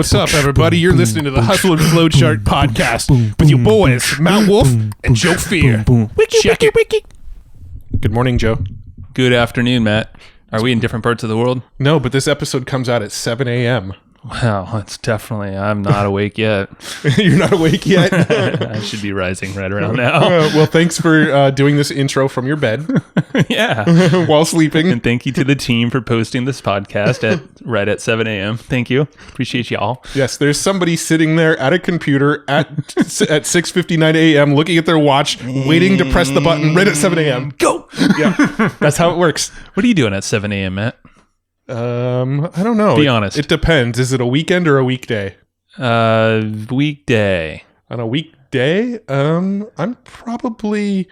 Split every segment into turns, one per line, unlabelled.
What's up, everybody? You're listening to the Hustle and Flow Chart podcast with your boys, Mount Wolf and Joe Fier. Check it. Good morning, Joe.
Good afternoon, Matt. Are we in different parts of the world?
No, but this episode comes out at 7 a.m.
Wow, it's definitely, I'm not awake yet.
You're not awake yet?
I should be rising right around now.
Well, thanks for doing this intro from your bed.
Yeah.
While sleeping.
And thank you to the team for posting this podcast right at 7 a.m. Thank you. Appreciate y'all.
Yes, there's somebody sitting there at a computer at 6:59 a.m. looking at their watch, waiting to press the button right at 7 a.m. Go! Yeah, that's how it works.
What are you doing at 7 a.m., Matt?
I don't know.
Be honest.
It depends. Is it a weekend or a weekday?
Weekday.
On a weekday, I'm probably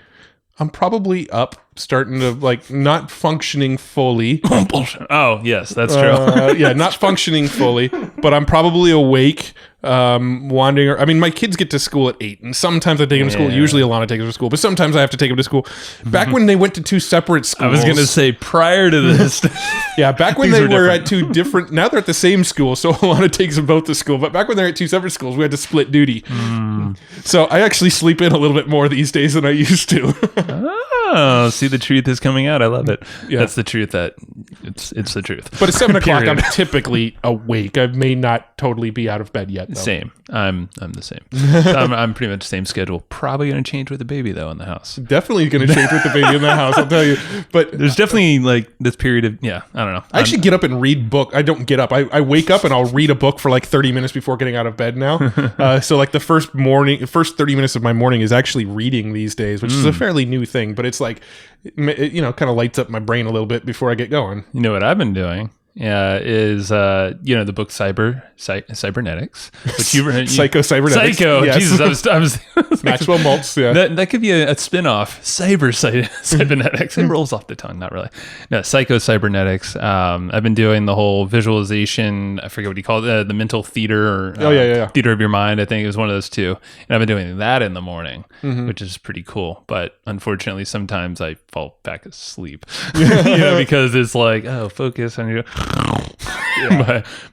up, starting to like not functioning fully.
Oh, yes, that's true.
Yeah, not functioning fully, but I'm probably awake, wandering. I mean, my kids get to school at 8, and sometimes I take them to school. Usually Alana takes them to school, but sometimes I have to take them to school. Back when they went to two separate schools.
I was going to say prior to this.
Yeah, back when they were at two different, now they're at the same school, so Alana takes them both to school. But back when they're at two separate schools, we had to split duty. So I actually sleep in a little bit more these days than I used to.
Oh, see, the truth is coming out. I love it.
Yeah.
That's the truth. It's the truth.
But at 7 o'clock, I'm typically awake. I may not totally be out of bed yet, though.
Same. I'm the same. I'm pretty much the same schedule. Probably going to change with the baby, though, in the house.
Definitely going to change with the baby in the house, I'll tell you. But
there's definitely like this period of, I don't know.
I actually get up and read book. I don't get up. I wake up and I'll read a book for like 30 minutes before getting out of bed now. So like the first 30 minutes of my morning is actually reading these days, which is a fairly new thing, but it's like, kind of lights up my brain a little bit before I get going.
You know what I've been doing? Is the book Cybernetics, which you
Psycho-Cybernetics.
Psycho.
Yes.
Jesus, I was
Maxwell Maltz. Yeah,
that could be a spin-off. Cybernetics. It rolls off the tongue, not really. No, Psycho-Cybernetics. I've been doing the whole visualization. I forget what you call it, the mental theater. Or, theater of your mind. I think it was one of those two. And I've been doing that in the morning, which is pretty cool. But unfortunately, sometimes I fall back asleep. Because it's like, focus on your.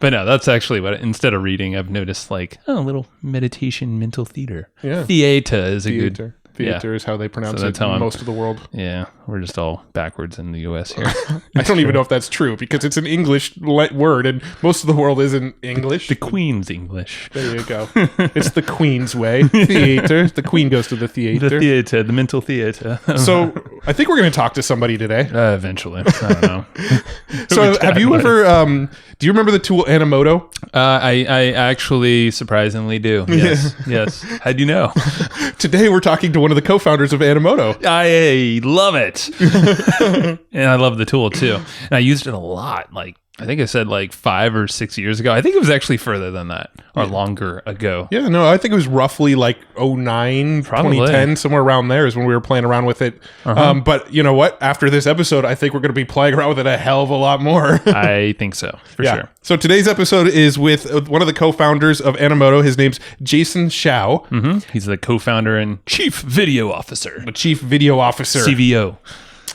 But no, that's actually what, instead of reading, I've noticed like a little meditation mental theater. Yeah. Theater is a good.
Theater is how they pronounce it in most of the world.
Yeah, we're just all backwards in the U.S. here.
I don't even know if that's true because it's an English word and most of the world isn't English.
The Queen's English.
There you go. It's the Queen's way. Theater. The Queen goes to the theater.
The theater, the mental theater.
So I think we're going to talk to somebody today.
Eventually. I don't know.
So have you ever, do you remember the tool Animoto?
I actually surprisingly do. Yes. Yes. How'd you know?
Today we're talking to one of the co-founders of Animoto.
I love it. And I love the tool too. And I used it a lot. Like, I think I said like 5 or 6 years ago. I think it was actually further than that or longer ago. Yeah,
no, I think it was roughly like 2009, 2010, somewhere around there is when we were playing around with it. But you know what? After this episode, I think we're going to be playing around with it a hell of a lot more.
I think so, for sure.
So today's episode is with one of the co-founders of Animoto. His name's Jason Hsiao.
He's the co-founder and chief video officer.
The chief video officer.
CVO.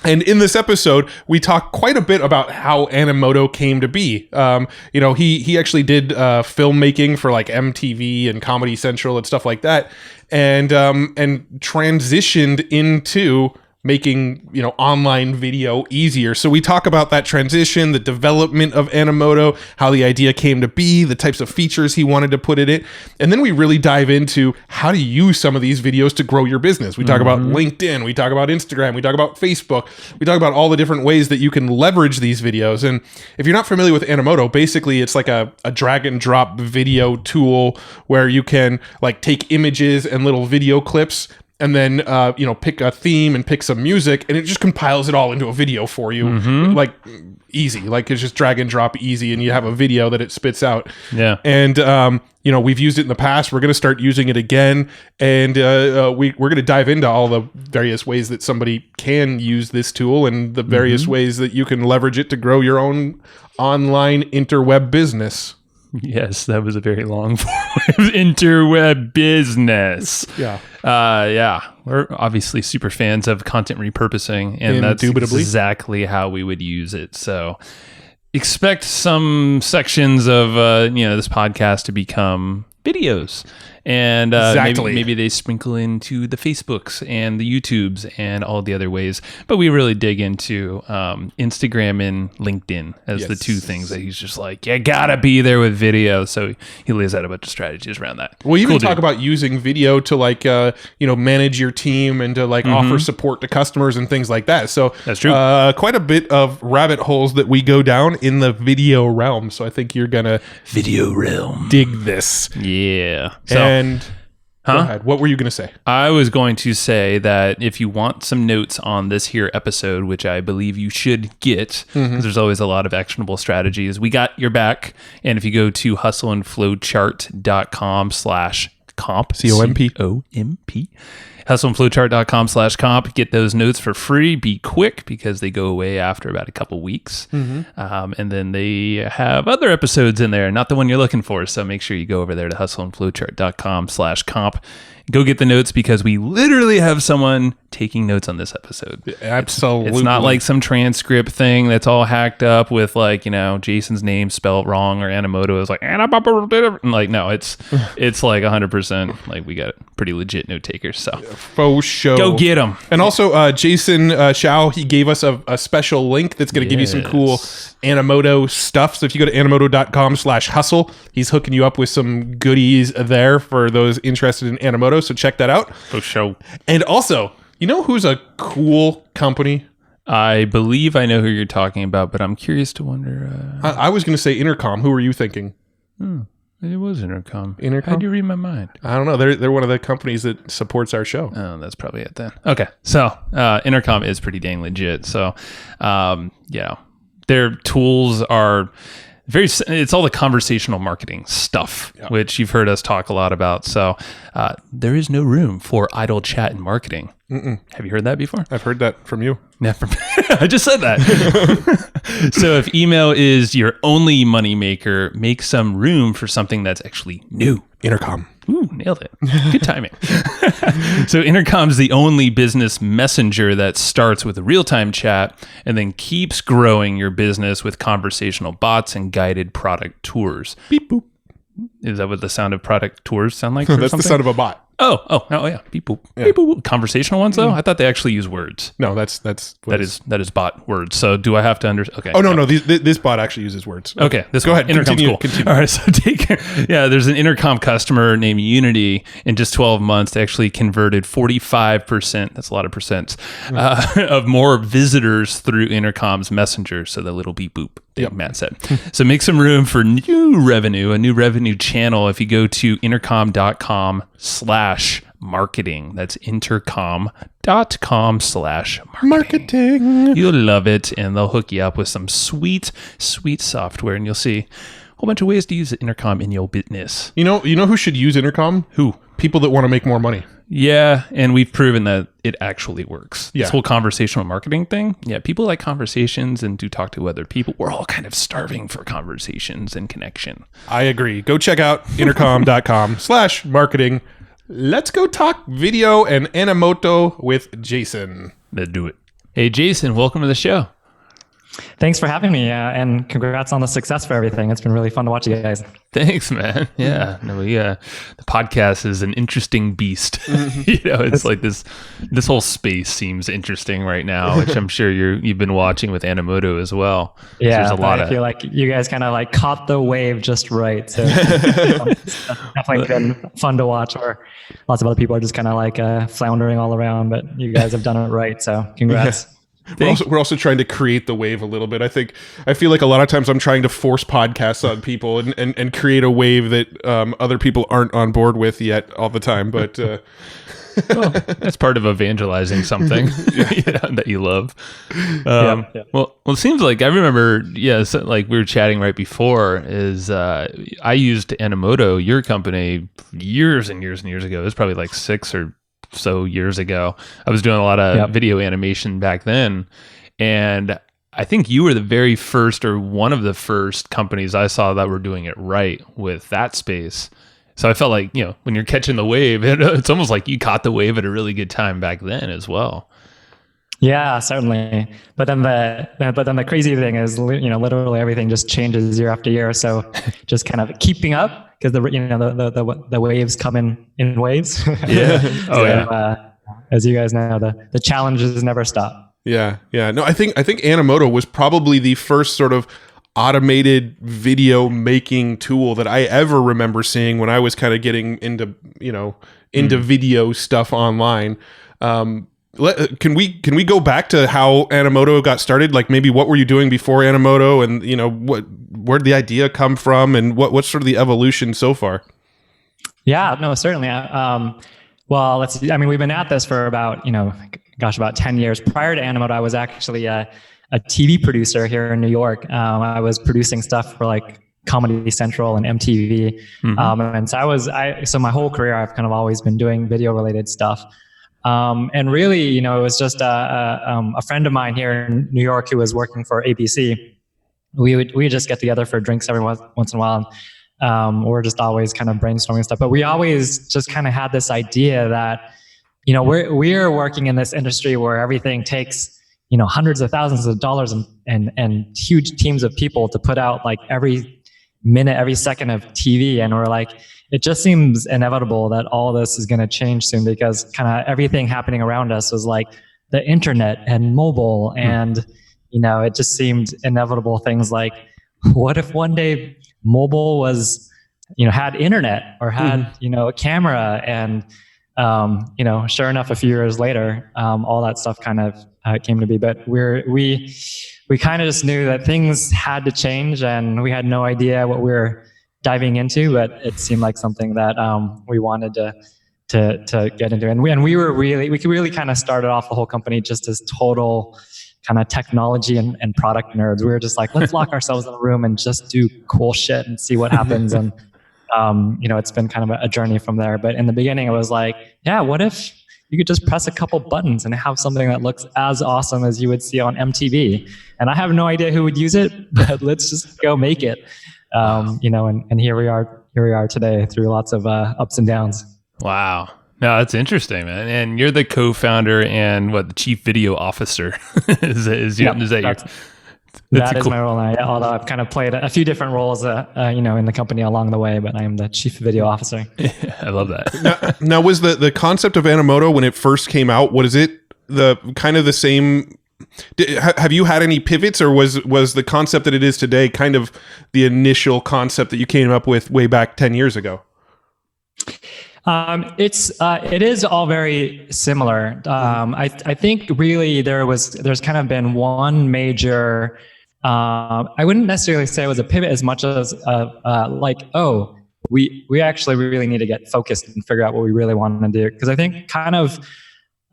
And in this episode, we talk quite a bit about how Animoto came to be. He actually did filmmaking for like MTV and Comedy Central and stuff like that, and transitioned into making online video easier. So we talk about that transition, the development of Animoto, how the idea came to be, the types of features he wanted to put in it, and then we really dive into how to use some of these videos to grow your business. We talk about LinkedIn, we talk about Instagram, we talk about Facebook, we talk about all the different ways that you can leverage these videos. And if you're not familiar with Animoto, basically it's like a drag and drop video tool where you can like take images and little video clips and then, pick a theme and pick some music, and it just compiles it all into a video for you. Like, easy. Like, it's just drag and drop easy, and you have a video that it spits out.
Yeah.
And, we've used it in the past. We're going to start using it again. And we're going to dive into all the various ways that somebody can use this tool and the various ways that you can leverage it to grow your own online interweb business.
Yes, that was a very long form of interweb business.
Yeah.
We're obviously super fans of content repurposing, and that's exactly how we would use it. So expect some sections of this podcast to become videos. And maybe they sprinkle into the Facebooks and the YouTubes and all the other ways. But we really dig into Instagram and LinkedIn as the two things that he's just like, you gotta be there with video. So he lays out a bunch of strategies around that.
Well, you even talk about using video to like, manage your team and to like offer support to customers and things like that. So
that's true.
Quite a bit of rabbit holes that we go down in the video realm. So I think you're gonna dig this.
Yeah. So,
go ahead. What were you going to say?
I was going to say that if you want some notes on this here episode, which I believe you should get, because there's always a lot of actionable strategies, we got your back. And if you go to hustleandflowchart.com/comp, COMP, hustleandflowchart.com/comp, get those notes for free. Be quick because they go away after about a couple weeks. And then they have other episodes in there, not the one you're looking for. So make sure you go over there to hustleandflowchart.com/comp. Go get the notes because we literally have someone taking notes on this episode.
Absolutely.
It's not like some transcript thing that's all hacked up with like, Jason's name spelled wrong or Animoto is like, like, no, it's like 100%. Like we got pretty legit note takers. So
faux show.
Go get them.
And also Jason Hsiao, he gave us a special link that's going to give you some cool Animoto stuff. So if you go to animoto.com/hustle, he's hooking you up with some goodies there for those interested in Animoto. So check that out.
For sure.
And also, you know who's a cool company?
I believe I know who you're talking about, but I'm curious to wonder.
I was going to say Intercom. Who were you thinking?
It was Intercom.
Intercom?
How'd you read my mind?
I don't know. They're one of the companies that supports our show.
Oh, that's probably it then. Okay. So Intercom is pretty dang legit. So, their tools are it's all the conversational marketing stuff, which you've heard us talk a lot about. So there is no room for idle chat in marketing. Have you heard that before?
I've heard that from you.
Yeah, I just said that. So if email is your only moneymaker, make some room for something that's actually new.
Intercom.
Ooh, nailed it. Good timing. So Intercom's the only business messenger that starts with a real-time chat and then keeps growing your business with conversational bots and guided product tours.
Beep boop.
Is that what the sound of product tours sound like?
That's the sound of a bot.
Oh, yeah. Beep boop. Yeah. Beep boop. Conversational ones though? I thought they actually use words.
No, that
is bot words. So do I have to understand? Okay.
Oh no. This bot actually uses words.
Okay.
Go ahead.
Intercom's
continue.
Cool. All right. So there's an Intercom customer named Unity. In just 12 months, they actually converted 45%. That's a lot of percents of more visitors through Intercom's messenger. So the little beep boop thing Matt said. So make some room for a new revenue channel. If you go to intercom.com/marketing, that's intercom.com/marketing. You'll love it, and they'll hook you up with some sweet software, and you'll see a whole bunch of ways to use Intercom in your business.
You know who should use Intercom?
Who?
People that want to make more money.
Yeah, and we've proven that it actually works.
Yeah.
This whole conversational marketing thing, people like conversations and do talk to other people. We're all kind of starving for conversations and connection.
I agree. Go check out intercom.com/marketing. Let's go talk video and Animoto with Jason.
Let's do it. Hey, Jason, welcome to the show.
Thanks for having me, and congrats on the success for everything. It's been really fun to watch you guys.
Thanks, man. Yeah, the podcast is an interesting beast. It's like this whole space seems interesting right now, which I'm sure you've been watching with Animoto as well.
Yeah, I feel like you guys kind of like caught the wave just right. So it's definitely been fun to watch. Or lots of other people are just kind of like floundering all around, but you guys have done it right. So congrats.
Yeah. We're also trying to create the wave a little bit. I feel like a lot of times I'm trying to force podcasts on people and create a wave that other people aren't on board with yet all the time. But
well, that's part of evangelizing something that you love. Well, it seems like I remember. So like we were chatting right before. I used Animoto, your company, years and years and years ago. It was probably like 6 or so years ago. I was doing a lot of video animation back then, and I think you were the very first or one of the first companies I saw that were doing it right with that space. So I felt like, when you're catching the wave, it's almost like you caught the wave at a really good time back then as well.
Yeah, certainly. But then the crazy thing is, literally everything just changes year after year. So just kind of keeping up, because the waves come in waves.
Yeah. Oh yeah.
As you guys know, the challenges never stop.
Yeah. No, I think Animoto was probably the first sort of automated video making tool that I ever remember seeing when I was kind of getting into video stuff online. Can we go back to how Animoto got started? Like maybe what were you doing before Animoto, and where did the idea come from, and what's sort of the evolution so far?
Yeah, no, certainly. Well, let's see. I mean, we've been at this for about 10 years. Prior to Animoto, I was actually a TV producer here in New York. I was producing stuff for like Comedy Central and MTV. And so my whole career, I've kind of always been doing video related stuff. And really, it was just a friend of mine here in New York who was working for ABC. We would just get together for drinks every once in a while. We're just always kind of brainstorming stuff. But we always just kind of had this idea that, we're working in this industry where everything takes, hundreds of thousands of dollars and huge teams of people to put out like every minute, every second of TV. And we're like, it just seems inevitable that all this is going to change soon, because kind of everything happening around us was like the internet and mobile. And, it just seemed inevitable. Things like, what if one day mobile was, had internet or had, a camera? And, sure enough, a few years later, all that stuff kind of came to be. But we kind of just knew that things had to change, and we had no idea what we were diving into, but it seemed like something that we wanted to get into. And we really kind of started off the whole company just as total kind of technology and product nerds. We were just like, let's lock ourselves in a room and just do cool shit and see what happens. And it's been kind of a journey from there. But in the beginning, it was like, yeah, what if you could just press a couple buttons and have something that looks as awesome as you would see on MTV? And I have no idea who would use it, but let's just go make it. And here we are today through lots of ups and downs.
Wow. No, that's interesting, man. And you're the co-founder and the chief video officer. Is that your?
That is my role now. Yeah, although I've kind of played a few different roles, in the company along the way, but I am the chief video officer.
I love that.
Now, was the concept of Animoto when it first came out? What is it? The kind of the same? Have you had any pivots, or was the concept that it is today kind of the initial concept that you came up with way back 10 years ago?
It is all very similar. I think really there's kind of been one major, I wouldn't necessarily say it was a pivot as much as we actually really need to get focused and figure out what we really want to do. Because I think kind of,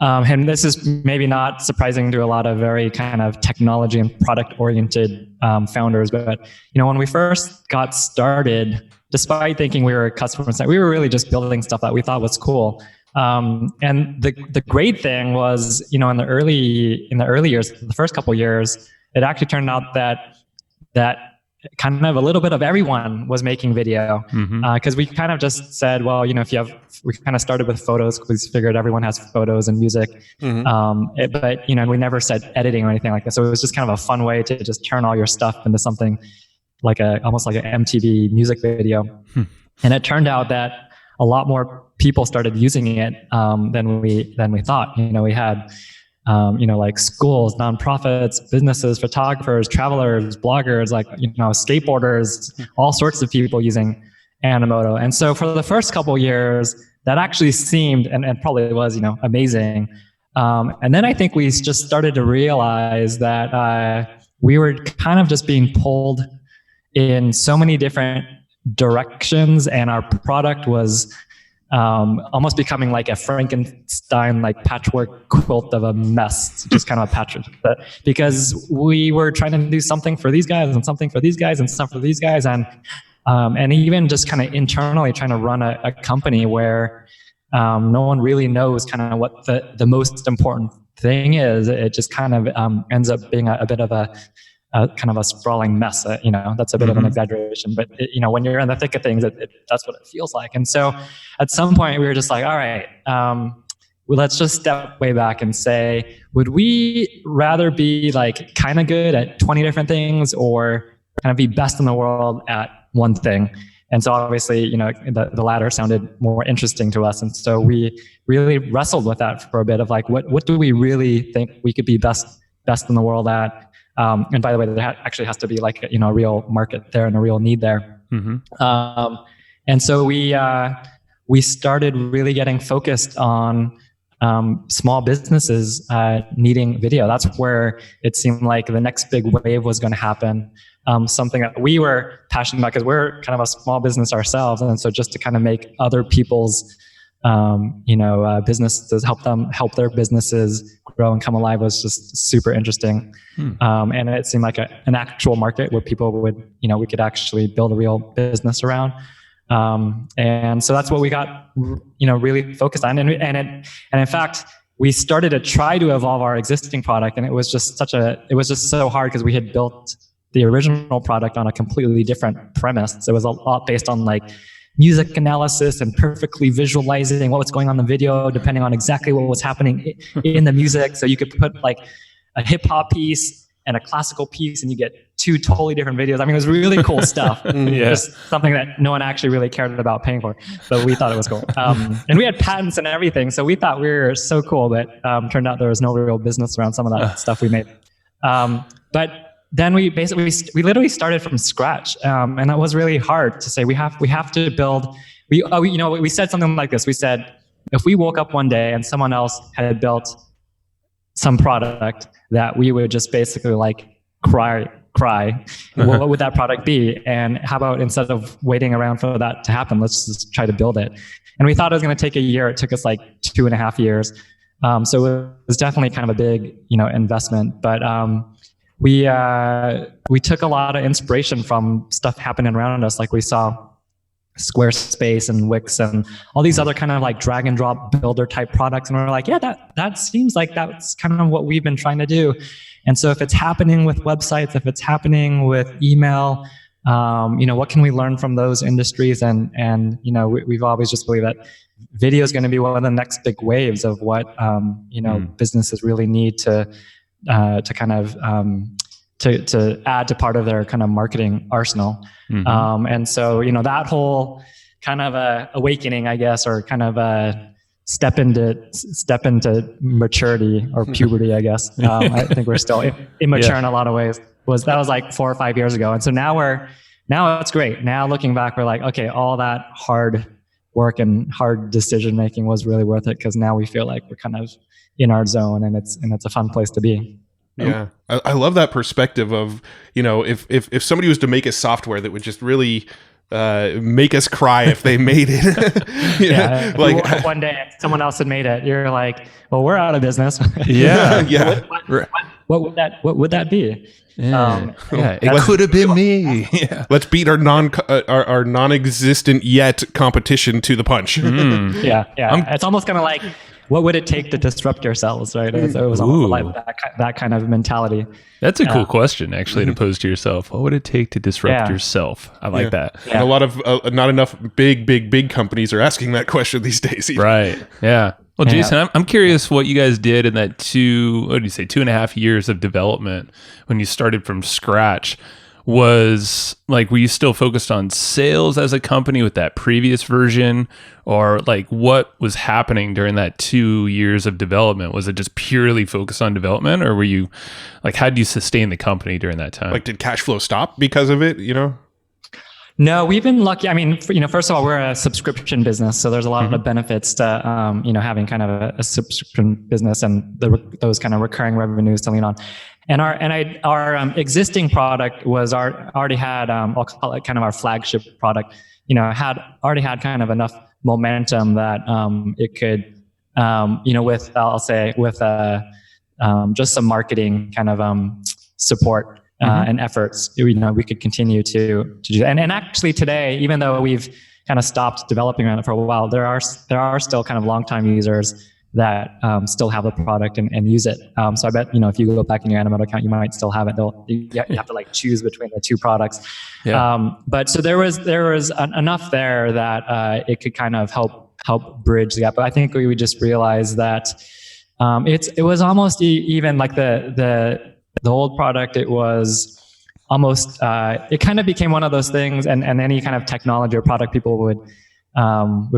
and this is maybe not surprising to a lot of very kind of technology and product oriented founders, but when we first got started, despite thinking we were a customer site, we were really just building stuff that we thought was cool. And the great thing was, in the early years, the first couple of years, it actually turned out that kind of a little bit of everyone was making video, because we kind of just said, well, we kind of started with photos because we figured everyone has photos and music, but we never said editing or anything like that. So it was just kind of a fun way to just turn all your stuff into something almost like an MTV music video. And it turned out that a lot more people started using it than we thought. We had like schools, nonprofits, businesses, photographers, travelers, bloggers, skateboarders, all sorts of people using Animoto. And so for the first couple of years, that actually seemed and probably was amazing. And then I think we just started to realize that we were kind of just being pulled in so many different directions, and our product was almost becoming like a Frankenstein, like patchwork quilt of a mess, just kind of a patchwork. But because we were trying to do something for these guys and something for these guys and stuff for these guys, and even just kind of internally trying to run a company where no one really knows kind of what the most important thing is. It just kind of ends up being a bit of a kind of a sprawling mess. That's a bit of an exaggeration, but when you're in the thick of things, that's what it feels like. And so at some point we were just like, all right, let's just step way back and say, would we rather be like kind of good at 20 different things or kind of be best in the world at one thing? And so obviously, you know, the latter sounded more interesting to us. And so we really wrestled with that for a bit of like, what do we really think we could be best in the world at? And by the way, there actually has to be like, you know, a real market there and a real need there. Mm-hmm. And so we started really getting focused on small businesses needing video. That's where it seemed like the next big wave was going to happen. Something that we were passionate about because we're kind of a small business ourselves. And so just to kind of make other people's businesses, help their businesses grow and come alive was just super interesting. And it seemed like an actual market where people would, you know, we could actually build a real business around. And so that's what we got, you know, really focused on. And in fact, we started to try to evolve our existing product, and it was just so hard because we had built the original product on a completely different premise. It was a lot based on like music analysis and perfectly visualizing what was going on in the video, depending on exactly what was happening in the music. So you could put like a hip hop piece and a classical piece, and you get two totally different videos. I mean, it was really cool stuff. Just something that no one actually really cared about paying for, but we thought it was cool. And we had patents and everything, so we thought we were so cool, but turned out there was no real business around some of that stuff we made. But then we literally started from scratch, and that was really hard to say. We have to build. We said something like this. We said, if we woke up one day and someone else had built some product that we would just basically like cry, what would that product be? And how about instead of waiting around for that to happen, let's just try to build it. And we thought it was going to take a year. It took us like 2.5 years. So it was definitely kind of a big, you know, investment. But we took a lot of inspiration from stuff happening around us. Like we saw Squarespace and Wix and all these other kind of like drag and drop builder type products. And we're like, yeah, that seems like that's kind of what we've been trying to do. And so if it's happening with websites, if it's happening with email, you know, what can we learn from those industries? And you know, we've always just believed that video is going to be one of the next big waves of what, you know, businesses really need to kind of, to add to part of their kind of marketing arsenal. And so, you know, that whole kind of awakening, I guess, or kind of step into maturity or puberty, I guess. I think we're still immature in a lot of ways. That was like 4 or 5 years ago. And so now it's great. Now looking back, we're like, okay, all that hard work and hard decision making was really worth it, because now we feel like we're kind of in our zone, and it's a fun place to be.
Yeah, I love that perspective of, you know, if somebody was to make a software that would just really make us cry if they made it.
Yeah, like one day someone else had made it, you're like, well, we're out of business.
Yeah.
What would that be?
It could have been me. Yeah.
Let's beat our non-existent yet competition to the punch.
Yeah. It's almost kind of like, what would it take to disrupt yourselves, right? So it was almost like that kind of mentality.
That's a cool question, actually, to pose to yourself. What would it take to disrupt yourself? I like that.
Yeah. And a lot of not enough big companies are asking that question these days. Either.
Right. Yeah. Well, Jason, I'm curious what you guys did in that 2.5 years of development when you started from scratch. Was like, were you still focused on sales as a company with that previous version, or like what was happening during that 2 years of development? Was it just purely focused on development, or were you like, how did you sustain the company during that time?
Like, did cash flow stop because of it, you know?
No, we've been lucky. I mean, you know, first of all, we're a subscription business, so there's a lot of benefits to, you know, having kind of a subscription business and those kind of recurring revenues to lean on. And our existing product was already had, I'll call it kind of our flagship product, you know, already had kind of enough momentum that it could, you know, with just some marketing kind of support. And efforts, you know, we could continue to do that. And actually today, even though we've kind of stopped developing on it for a while, there are still kind of longtime users that still have the product and use it. So I bet, you know, if you go back in your Animoto account, you might still have it. You have to like choose between the two products. Yeah. But so there was enough there that it could kind of help help bridge the gap. But I think we just realized that it was almost even like the old product. It was almost it kind of became one of those things, and any kind of technology or product people would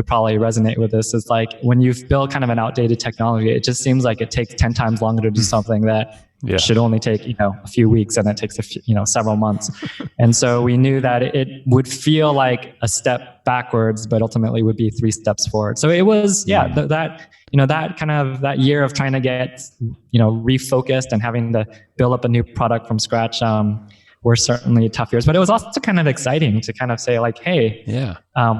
probably resonate with this. It's like when you've built kind of an outdated technology, it just seems like it takes 10 times longer to do something that should only take a few weeks, and it takes several months. And so we knew that it would feel like a step backwards, but ultimately would be 3 steps forward. So it was that kind of that year of trying to get refocused and having to build up a new product from scratch were certainly tough years, but it was also kind of exciting to kind of say like, hey,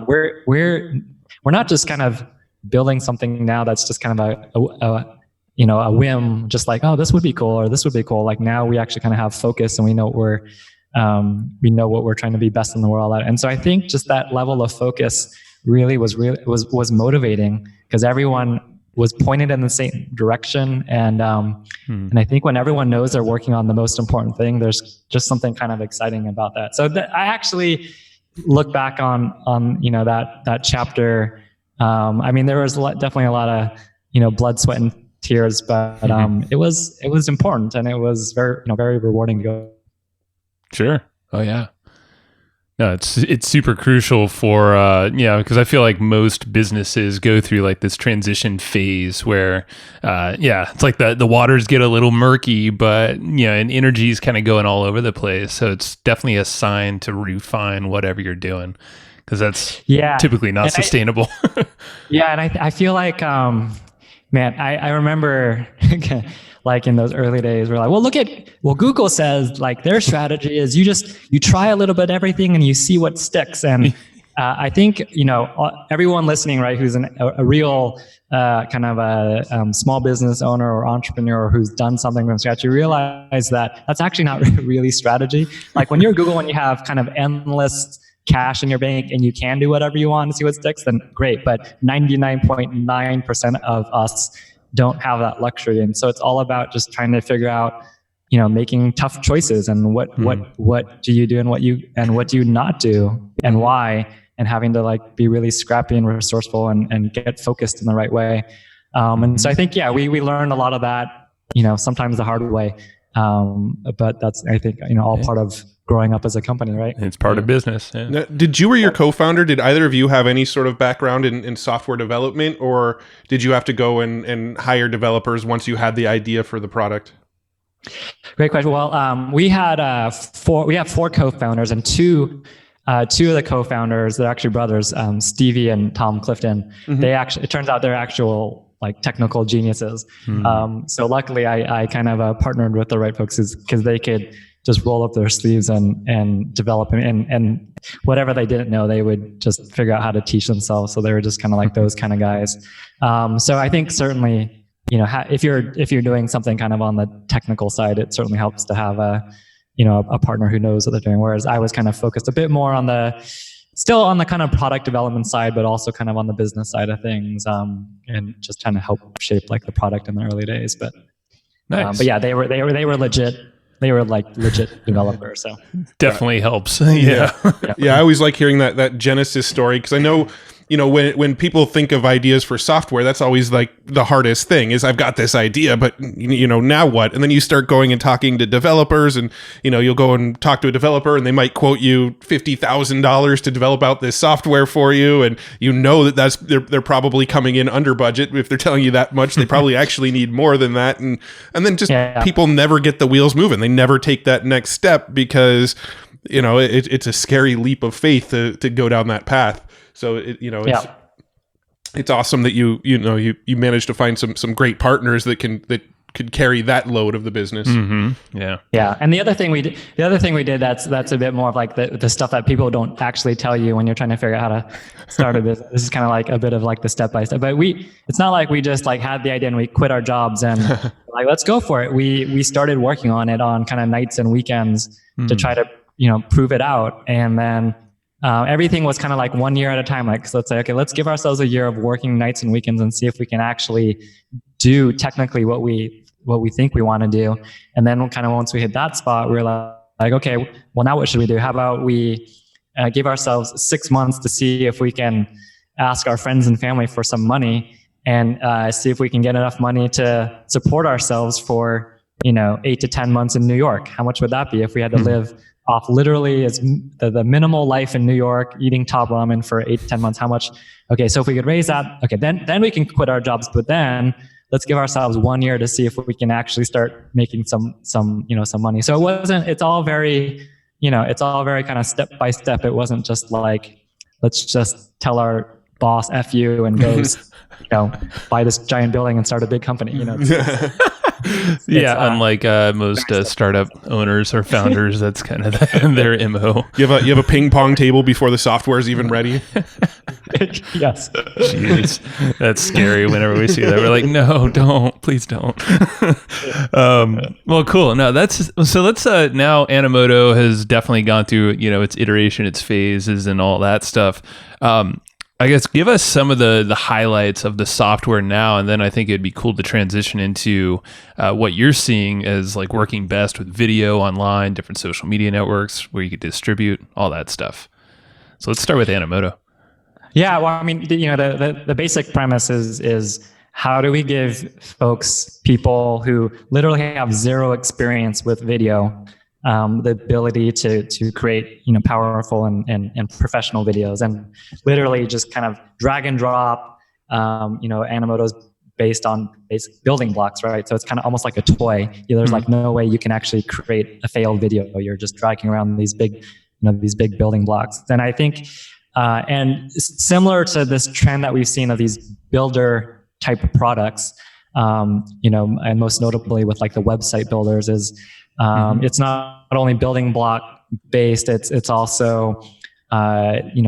we're not just kind of building something now that's just kind of a whim, just like, oh, this would be cool, or this would be cool. Like now we actually kind of have focus, and we know what we're trying to be best in the world at. And so I think just that level of focus really was motivating, because everyone was pointed in the same direction. And I think when everyone knows they're working on the most important thing, there's just something kind of exciting about that. So I actually look back on that chapter. I mean, there was definitely a lot of blood, sweat, and tears, but it was important, and it was very rewarding to go.
Sure. Oh yeah. No, it's super crucial for because I feel like most businesses go through like this transition phase where it's like the waters get a little murky, but and energy is kind of going all over the place. So it's definitely a sign to refine whatever you're doing, because that's typically not sustainable.
And I feel like man, I remember like in those early days, we're like, well, Google says like their strategy is you try a little bit of everything and you see what sticks. And I think, everyone listening, right, who's a real kind of a small business owner or entrepreneur who's done something from scratch, you realize that that's actually not really strategy. Like when you're Google and you have kind of endless cash in your bank and you can do whatever you want to see what sticks, then great. But 99.9% of us don't have that luxury. And so it's all about just trying to figure out, making tough choices, and what do you do and what do you not do and why, and having to like be really scrappy and resourceful and get focused in the right way. And so I think, we learned a lot of that, sometimes the hard way. But that's, I think, all part of growing up as a company, right?
It's part of business. Yeah.
Now, did you or your co-founder, did either of you have any sort of background in software development, or did you have to go and hire developers once you had the idea for the product?
Great question. Well, we have 4 co-founders, and two of the co-founders, they're actually brothers, Stevie and Tom Clifton. Mm-hmm. It turns out they're actual like technical geniuses. Mm-hmm. So luckily I kind of partnered with the right folks because they could just roll up their sleeves and develop, and whatever they didn't know, they would just figure out how to teach themselves. So they were just kind of like those kind of guys. So I think certainly, if you're doing something kind of on the technical side, it certainly helps to have a partner who knows what they're doing. Whereas I was kind of focused a bit more still on the kind of product development side, but also kind of on the business side of things, and just trying to help shape like the product in the early days. But
nice.
But yeah, they were legit. They were like legit developers. So
definitely helps.
Yeah. I always like hearing that Genesis story, because I know, when people think of ideas for software, that's always like the hardest thing is I've got this idea, but now what? And then you start going and talking to developers, and you'll go and talk to a developer and they might quote you $50,000 to develop out this software for you, and that's they're probably coming in under budget. If they're telling you that much, they probably actually need more than that, and then just people never get the wheels moving. They never take that next step because it's a scary leap of faith to go down that path. So it's awesome that you managed to find some great partners that could carry that load of the business.
Mm-hmm. Yeah.
And the other thing we did that's a bit more of like the stuff that people don't actually tell you when you're trying to figure out how to start a business. This is kind of like a bit of like the step by step. But it's not like we just like had the idea and we quit our jobs and like let's go for it. We started working on it on kind of nights and weekends to try to prove it out, and then. Everything was kind of like 1 year at a time. Like, so let's say, okay, let's give ourselves a year of working nights and weekends and see if we can actually do technically what we think we want to do. And then kind of once we hit that spot, we were like, okay, well now what should we do? How about we give ourselves 6 months to see if we can ask our friends and family for some money and see if we can get enough money to support ourselves for 8 to 10 months in New York. How much would that be if we had to live off literally as the minimal life in New York, eating top ramen for 8 to 10 months? How much? Okay, so if we could raise that, okay, then we can quit our jobs. But then let's give ourselves 1 year to see if we can actually start making some money. So it's all very kind of step by step. It wasn't just like, let's just tell our boss F you and go, buy this giant building and start a big company.
Unlike most startup owners or founders, that's kind of their MO.
You have a ping pong table before the software is even ready.
Yes.
Jeez, that's scary. Whenever we see that, we're like, no, don't, please don't. Well, cool. No, let's now Animoto has definitely gone through its iteration, its phases, and all that stuff. I guess give us some of the highlights of the software now, and then I think it'd be cool to transition into what you're seeing as like working best with video online, different social media networks where you could distribute all that stuff. So let's start with Animoto.
Yeah, well, I mean, the basic premise is how do we give people who literally have zero experience with video the ability to create powerful and professional videos, and literally just kind of drag and drop. Animoto's based on basic building blocks, right? So it's kind of almost like a toy. There's like no way you can actually create a failed video. You're just dragging around these big building blocks. And I think and similar to this trend that we've seen of these builder type of products, and most notably with like the website builders is. It's not only building block based, it's also,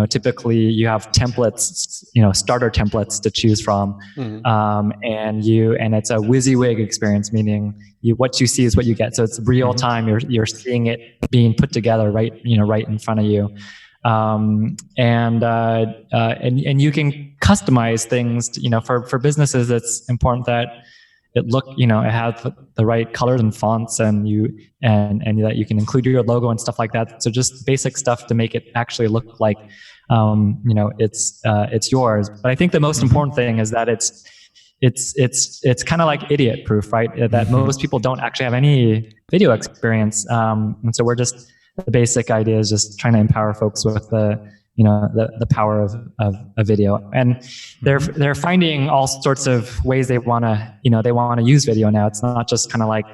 typically you have templates, starter templates to choose from. And it's a WYSIWYG experience, meaning what you see is what you get. So it's real time. You're seeing it being put together right in front of you. And you can customize things, for businesses. It's important that it has the right colors and fonts, and that you can include your logo and stuff like that. So just basic stuff to make it actually look like, it's yours. But I think the most important thing is that it's kind of like idiot proof, right? That most people don't actually have any video experience. And so the basic idea is just trying to empower folks with the power of a video, and they're finding all sorts of ways they want to use video now. It's not just kind of like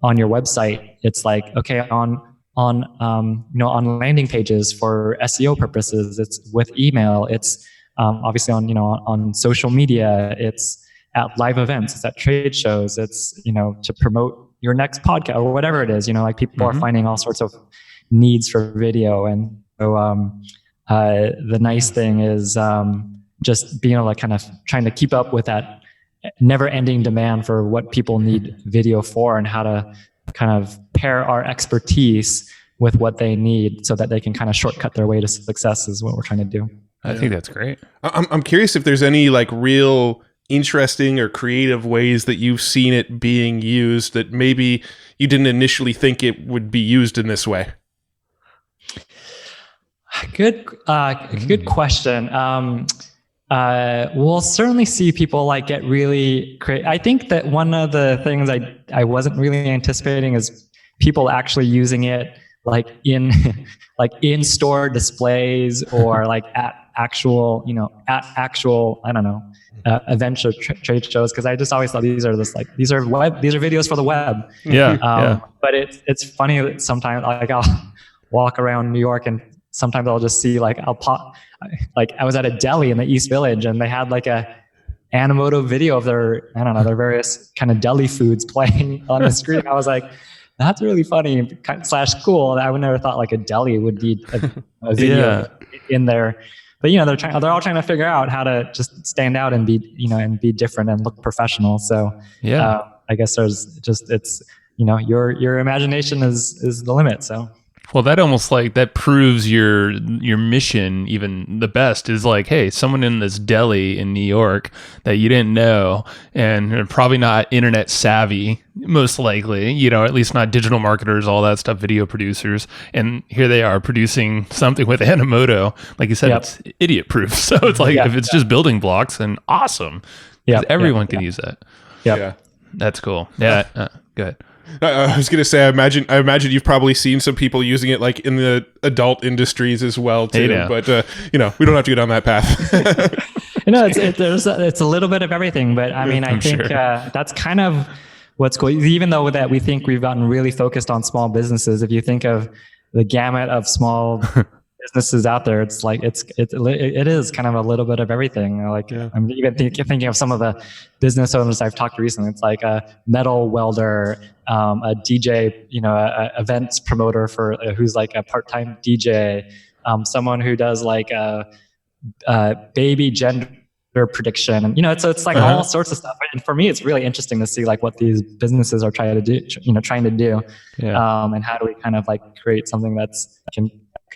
on your website. It's like, okay, on landing pages for SEO purposes. It's with email. It's obviously on social media. It's at live events. It's at trade shows. It's to promote your next podcast or whatever it is. Like people are finding all sorts of needs for video, and so. The nice thing is just being able to kind of trying to keep up with that never-ending demand for what people need video for, and how to kind of pair our expertise with what they need so that they can kind of shortcut their way to success is what we're trying to do.
I think that's great.
I'm curious if there's any like real interesting or creative ways that you've seen it being used that maybe you didn't initially think it would be used in this way.
Good question. We'll certainly see people like get really creative. I think that one of the things I wasn't really anticipating is people actually using it like in store displays or like at actual I don't know events or trade shows, because I just always thought these are videos for the web. But it's funny that sometimes like I'll walk around New York and sometimes I'll just see like I was at a deli in the East Village and they had like a Animoto video of their various kind of deli foods playing on the screen. I was like, that's really funny / cool. I would never thought like a deli would need a video in there. But they're all trying to figure out how to just stand out and be different and look professional. So I guess there's just it's your imagination is the limit. So.
Well, that almost like that proves your mission even the best is like, hey, someone in this deli in New York that you didn't know and are probably not internet savvy, most likely, you know, at least not digital marketers, all that stuff, video producers, and here they are producing something with Animoto. Like you said, it's idiot proof. So it's like if it's just building blocks, then awesome. Yeah, everyone can use that.
Yeah,
that's cool. Yeah, good.
I was gonna say, I imagine you've probably seen some people using it like in the adult industries as well too. Hey, but you know, we don't have to go down that path.
You know, it's a little bit of everything, but I mean, I think that's kind of what's cool. Even though that we think we've gotten really focused on small businesses, if you think of the gamut of small businesses out there, it's like it is kind of a little bit of everything. Like I'm even thinking of some of the business owners I've talked to recently. It's like a metal welder, a DJ, you know, a events promoter for who's like a part-time DJ, someone who does like a baby gender prediction, and you know, it's like all sorts of stuff. And for me, it's really interesting to see like what these businesses are trying to do, and how do we kind of like create something that can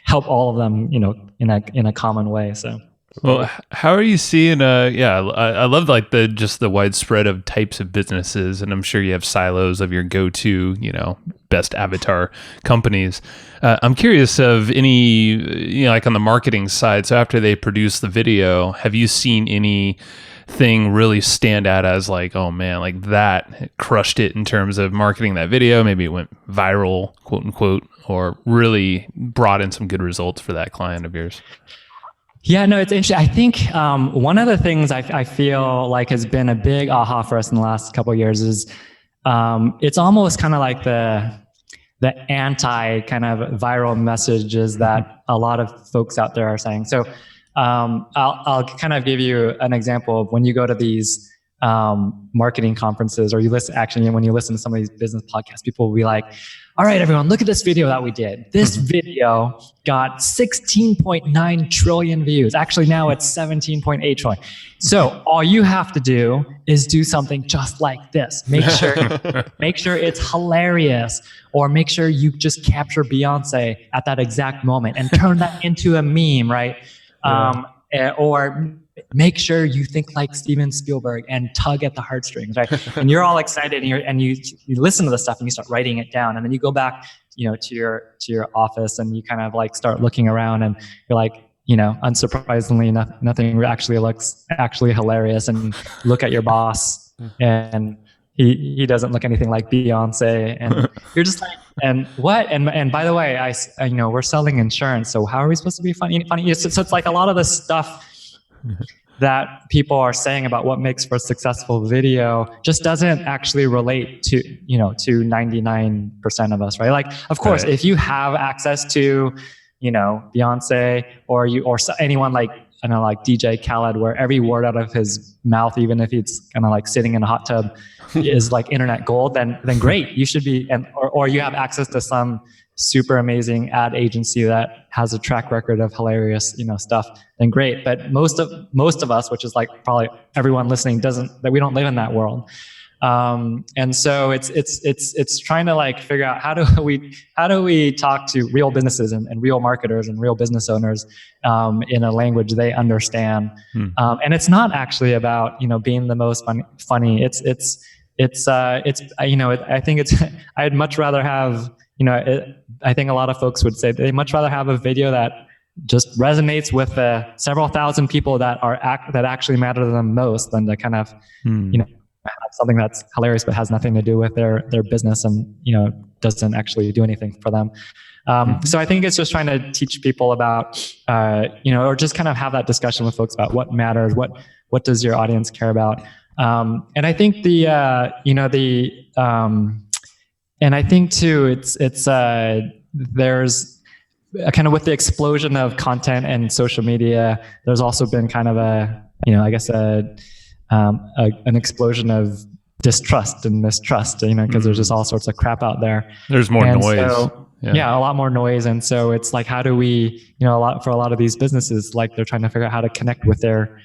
help all of them, you know, in a common way. So,
well, how are you seeing? I love like the widespread of types of businesses, and I'm sure you have silos of your go-to, you know, best avatar companies. I'm curious of any, you know, like on the marketing side. So after they produce the video, have you seen anything really stand out as like, oh man, like that crushed it in terms of marketing that video? Maybe it went viral, quote unquote, or really brought in some good results for that client of yours?
Yeah, no, it's interesting. I think one of the things I feel like has been a big aha for us in the last couple of years is it's almost kind of like the anti kind of viral messages that a lot of folks out there are saying. So I'll kind of give you an example of when you go to these marketing conferences, or when you listen to some of these business podcasts, people will be like, all right, everyone, look at this video that we did. This video got 16.9 trillion views. Actually, now it's 17.8 trillion. So all you have to do is do something just like this. Make sure it's hilarious, or make sure you just capture Beyonce at that exact moment and turn that into a meme, right? Or make sure you think like Steven Spielberg and tug at the heartstrings, right? And you're all excited, and you listen to the stuff and you start writing it down, and then you go back, you know, to your office and you kind of like start looking around, and you're like, you know, unsurprisingly, nothing actually looks hilarious, and look at your boss, and he doesn't look anything like Beyonce, and you're just like, and what? And by the way, you know, we're selling insurance, so how are we supposed to be funny? So it's like a lot of the stuff that people are saying about what makes for a successful video just doesn't actually relate to, you know, to 99% of us, right? Like, of course, if you have access to, you know, Beyonce or anyone like, I know, like DJ Khaled, where every word out of his mouth, even if it's kind of like sitting in a hot tub, is like internet gold, then great. You should be, or you have access to some super amazing ad agency that has a track record of hilarious, you know, stuff, then great. But most of us, which is like probably everyone listening, we don't live in that world. And so it's trying to like figure out how do we talk to real businesses and real marketers and real business owners in a language they understand. And it's not actually about, you know, being the most funny. It's you know, I think I'd much rather have, you know, I think a lot of folks would say they'd much rather have a video that just resonates with several thousand people that actually matter to them most, than to kind of, you know, have something that's hilarious but has nothing to do with their business, and, you know, doesn't actually do anything for them. So I think it's just trying to teach people about, you know, or just kind of have that discussion with folks about what matters, what does your audience care about. And I think and I think too, it's there's kind of with the explosion of content and social media, there's also been kind of a, you know, I guess an explosion of distrust and mistrust, you know, because there's just all sorts of crap out there.
There's more noise.
So, yeah, a lot more noise. And so it's like, how do we, you know, for a lot of these businesses, like they're trying to figure out how to connect with their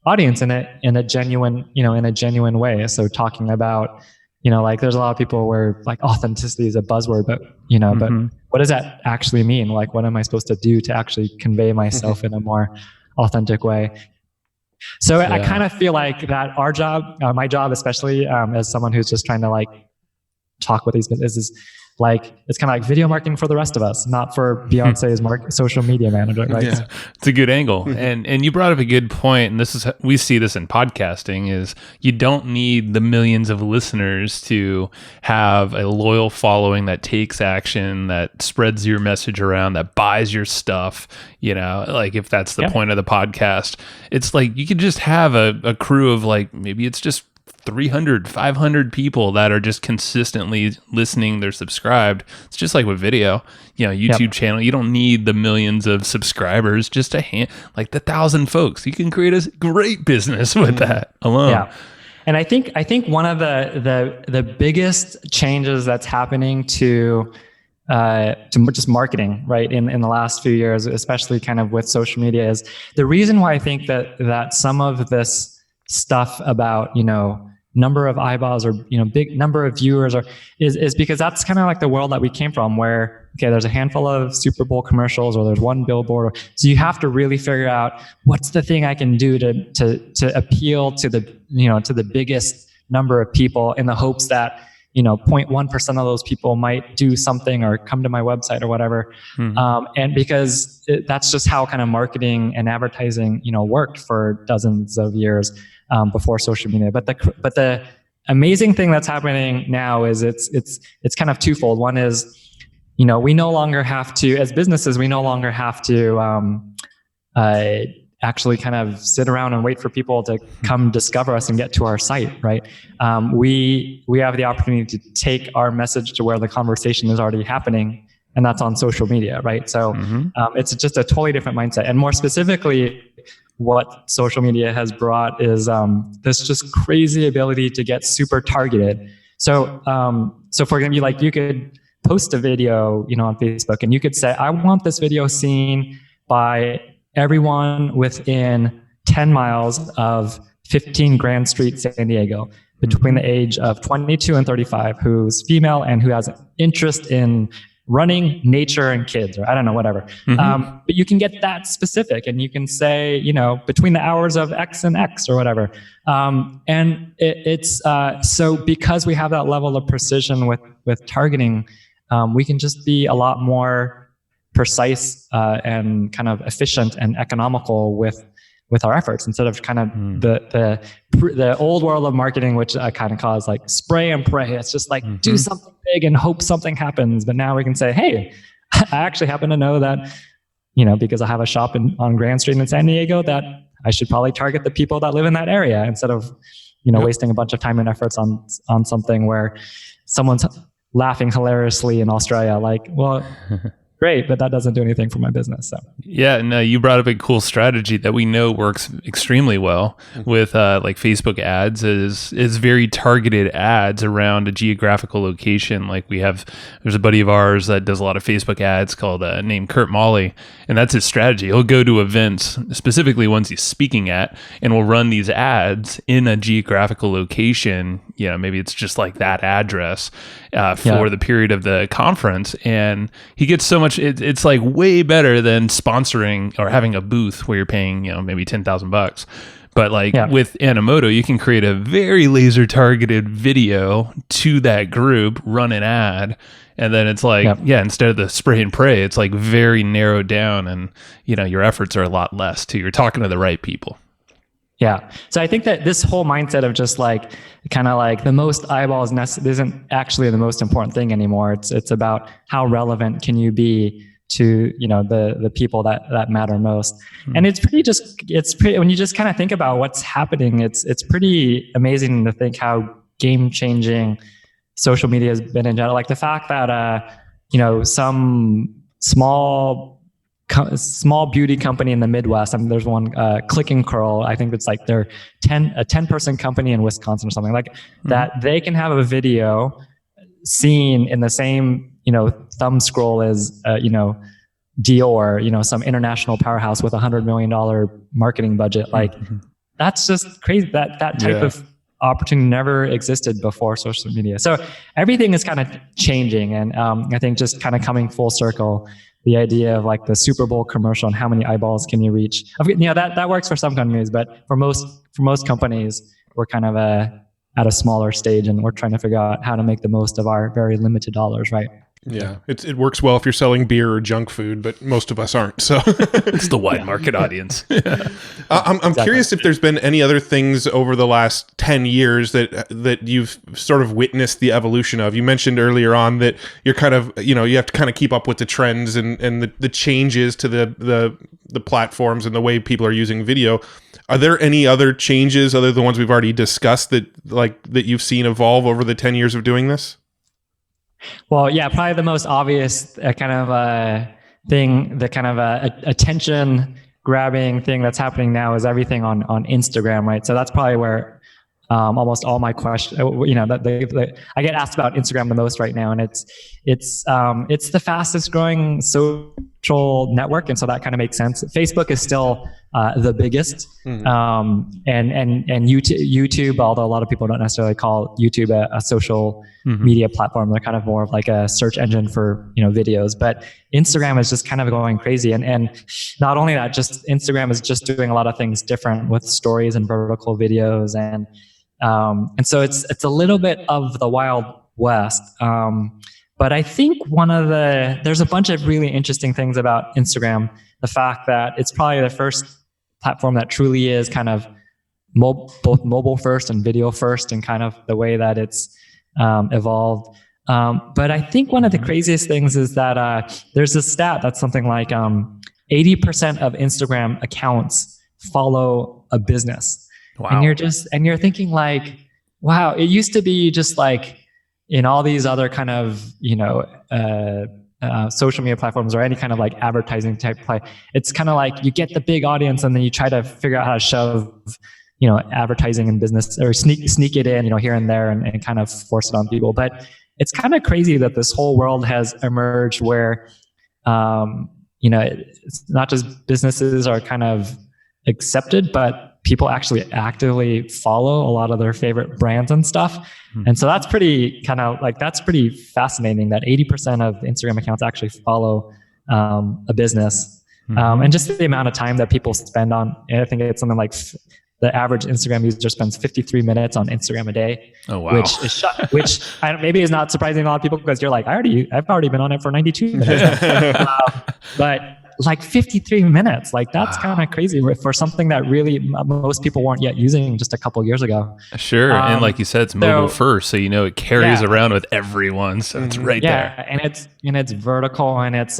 audience in a genuine way. So talking about, like there's a lot of people where like authenticity is a buzzword, but but what does that actually mean? Like, what am I supposed to do to actually convey myself in a more authentic way? So I kind of feel like that our job, my job, especially as someone who's just trying to like talk with these businesses, like it's kind of like video marketing for the rest of us, not for Beyonce's social media manager, right?
Yeah, it's a good angle. And you brought up a good point, and this is, we see this in podcasting, is you don't need the millions of listeners to have a loyal following that takes action, that spreads your message around, that buys your stuff. Like if that's the point of the podcast, it's like you could just have a crew of like, maybe it's just 300, 500 people that are just consistently listening, they're subscribed. It's just like with video, YouTube channel, you don't need the millions of subscribers, just like the 1,000 folks. You can create a great business with that alone.
Yeah. And I think one of the biggest changes that's happening to just marketing, right, in the last few years, especially kind of with social media, is the reason why I think that some of this stuff about, number of eyeballs or, big number of viewers is because that's kind of like the world that we came from, where, okay, there's a handful of Super Bowl commercials or there's one billboard. So you have to really figure out what's the thing I can do to appeal to the, to the biggest number of people, in the hopes that, 0.1% of those people might do something or come to my website or whatever. And because that's just how kind of marketing and advertising, worked for dozens of years before social media. But the amazing thing that's happening now is it's kind of twofold. One is, we no longer have to, as businesses, we no longer have to actually kind of sit around and wait for people to come discover us and get to our site, right? We have the opportunity to take our message to where the conversation is already happening, and that's on social media, right? So it's just a totally different mindset. And more specifically, what social media has brought is this just crazy ability to get super targeted. So for example, like you could post a video, on Facebook, and you could say, I want this video seen by everyone within 10 miles of 15 Grand Street, San Diego, between the age of 22 and 35, who's female and who has an interest in running, nature, and kids, or I don't know, whatever. But you can get that specific, and you can say, between the hours of X and X or whatever. And it's so because we have that level of precision with targeting, we can just be a lot more precise and kind of efficient and economical with our efforts, instead of kind of the old world of marketing, which kind of caused like spray and pray. It's just like do something big and hope something happens. But now we can say, hey, I actually happen to know that, because I have a shop on Grand Street in San Diego, that I should probably target the people that live in that area, instead of wasting a bunch of time and efforts on something where someone's laughing hilariously in Australia. Like, well, great, but that doesn't do anything for my business. So
yeah, no, you brought up a cool strategy that we know works extremely well with like Facebook ads is very targeted ads around a geographical location. Like there's a buddy of ours that does a lot of Facebook ads called named Kurt Molly, and that's his strategy. He'll go to events, specifically ones he's speaking at, and will run these ads in a geographical location. Maybe it's just like that address for the period of the conference, and he gets so much. It's like way better than sponsoring or having a booth where you're paying, maybe $10,000. But with Animoto, you can create a very laser targeted video to that group, run an ad, and then it's like, instead of the spray and pray, it's like very narrowed down, and your efforts are a lot less too. You're talking to the right people.
Yeah. So I think that this whole mindset of just like kind of like the most eyeballs isn't actually the most important thing anymore. It's about how relevant can you be to, the people that matter most. And it's pretty when you just kind of think about what's happening, it's pretty amazing to think how game-changing social media has been in general. Like the fact that some small beauty company in the Midwest. I mean, there's one, Click and Curl. I think it's like they're a 10-person company in Wisconsin or something like that. They can have a video seen in the same, thumb scroll as, Dior, some international powerhouse with $100 million marketing budget. Like that's just crazy. That type of opportunity never existed before social media. So everything is kind of changing. And I think just kind of coming full circle, the idea of like the Super Bowl commercial and how many eyeballs can you reach? That works for some companies, but for most companies, we're kind of at a smaller stage, and we're trying to figure out how to make the most of our very limited dollars, right?
Yeah, it works well if you're selling beer or junk food, but most of us aren't. So
it's the wide market audience.
I'm curious if there's been any other things over the last 10 years that you've sort of witnessed the evolution of. You mentioned earlier on that you're kind of, you have to kind of keep up with the trends and the changes to the platforms and the way people are using video. Are there any other changes other than the ones we've already discussed that you've seen evolve over the 10 years of doing this?
Well, yeah, probably the most obvious kind of thing, the kind of attention grabbing thing that's happening now is everything on Instagram, right? So that's probably where almost all my questions, I get asked about Instagram the most right now, and it's the fastest growing social network, and so that kind of makes sense. Facebook is still the biggest, and YouTube, although a lot of people don't necessarily call YouTube a social media platform, they're kind of more of like a search engine for videos. But Instagram is just kind of going crazy, and not only that, just Instagram is just doing a lot of things different with stories and vertical videos, and so it's a little bit of the Wild West. But I think there's a bunch of really interesting things about Instagram. The fact that it's probably the first platform that truly is kind of both mobile first and video first, and kind of the way that it's evolved. But I think one of the craziest things is that there's a stat that's something like 80% of Instagram accounts follow a business. Wow. And you're thinking like, wow, it used to be just like in all these other kind of, social media platforms or any kind of like advertising type play, it's kind of like you get the big audience and then you try to figure out how to shove, advertising and business, or sneak it in, here and there, and kind of force it on people. But it's kind of crazy that this whole world has emerged where, it's not just businesses are kind of accepted, but people actually actively follow a lot of their favorite brands and stuff. And so that's pretty fascinating that 80% of Instagram accounts actually follow a business. And just the amount of time that people spend on, I think it's something like the average Instagram user spends 53 minutes on Instagram a day. Oh, wow. Which maybe is not surprising to a lot of people, because you're like, I've already been on it for 92 minutes. But like 53 minutes, like that's kind of crazy for something that really most people weren't yet using just a couple of years ago.
Sure. And like you said, it's mobile first, so it carries around with everyone, so it's right there.
And it's vertical, and it's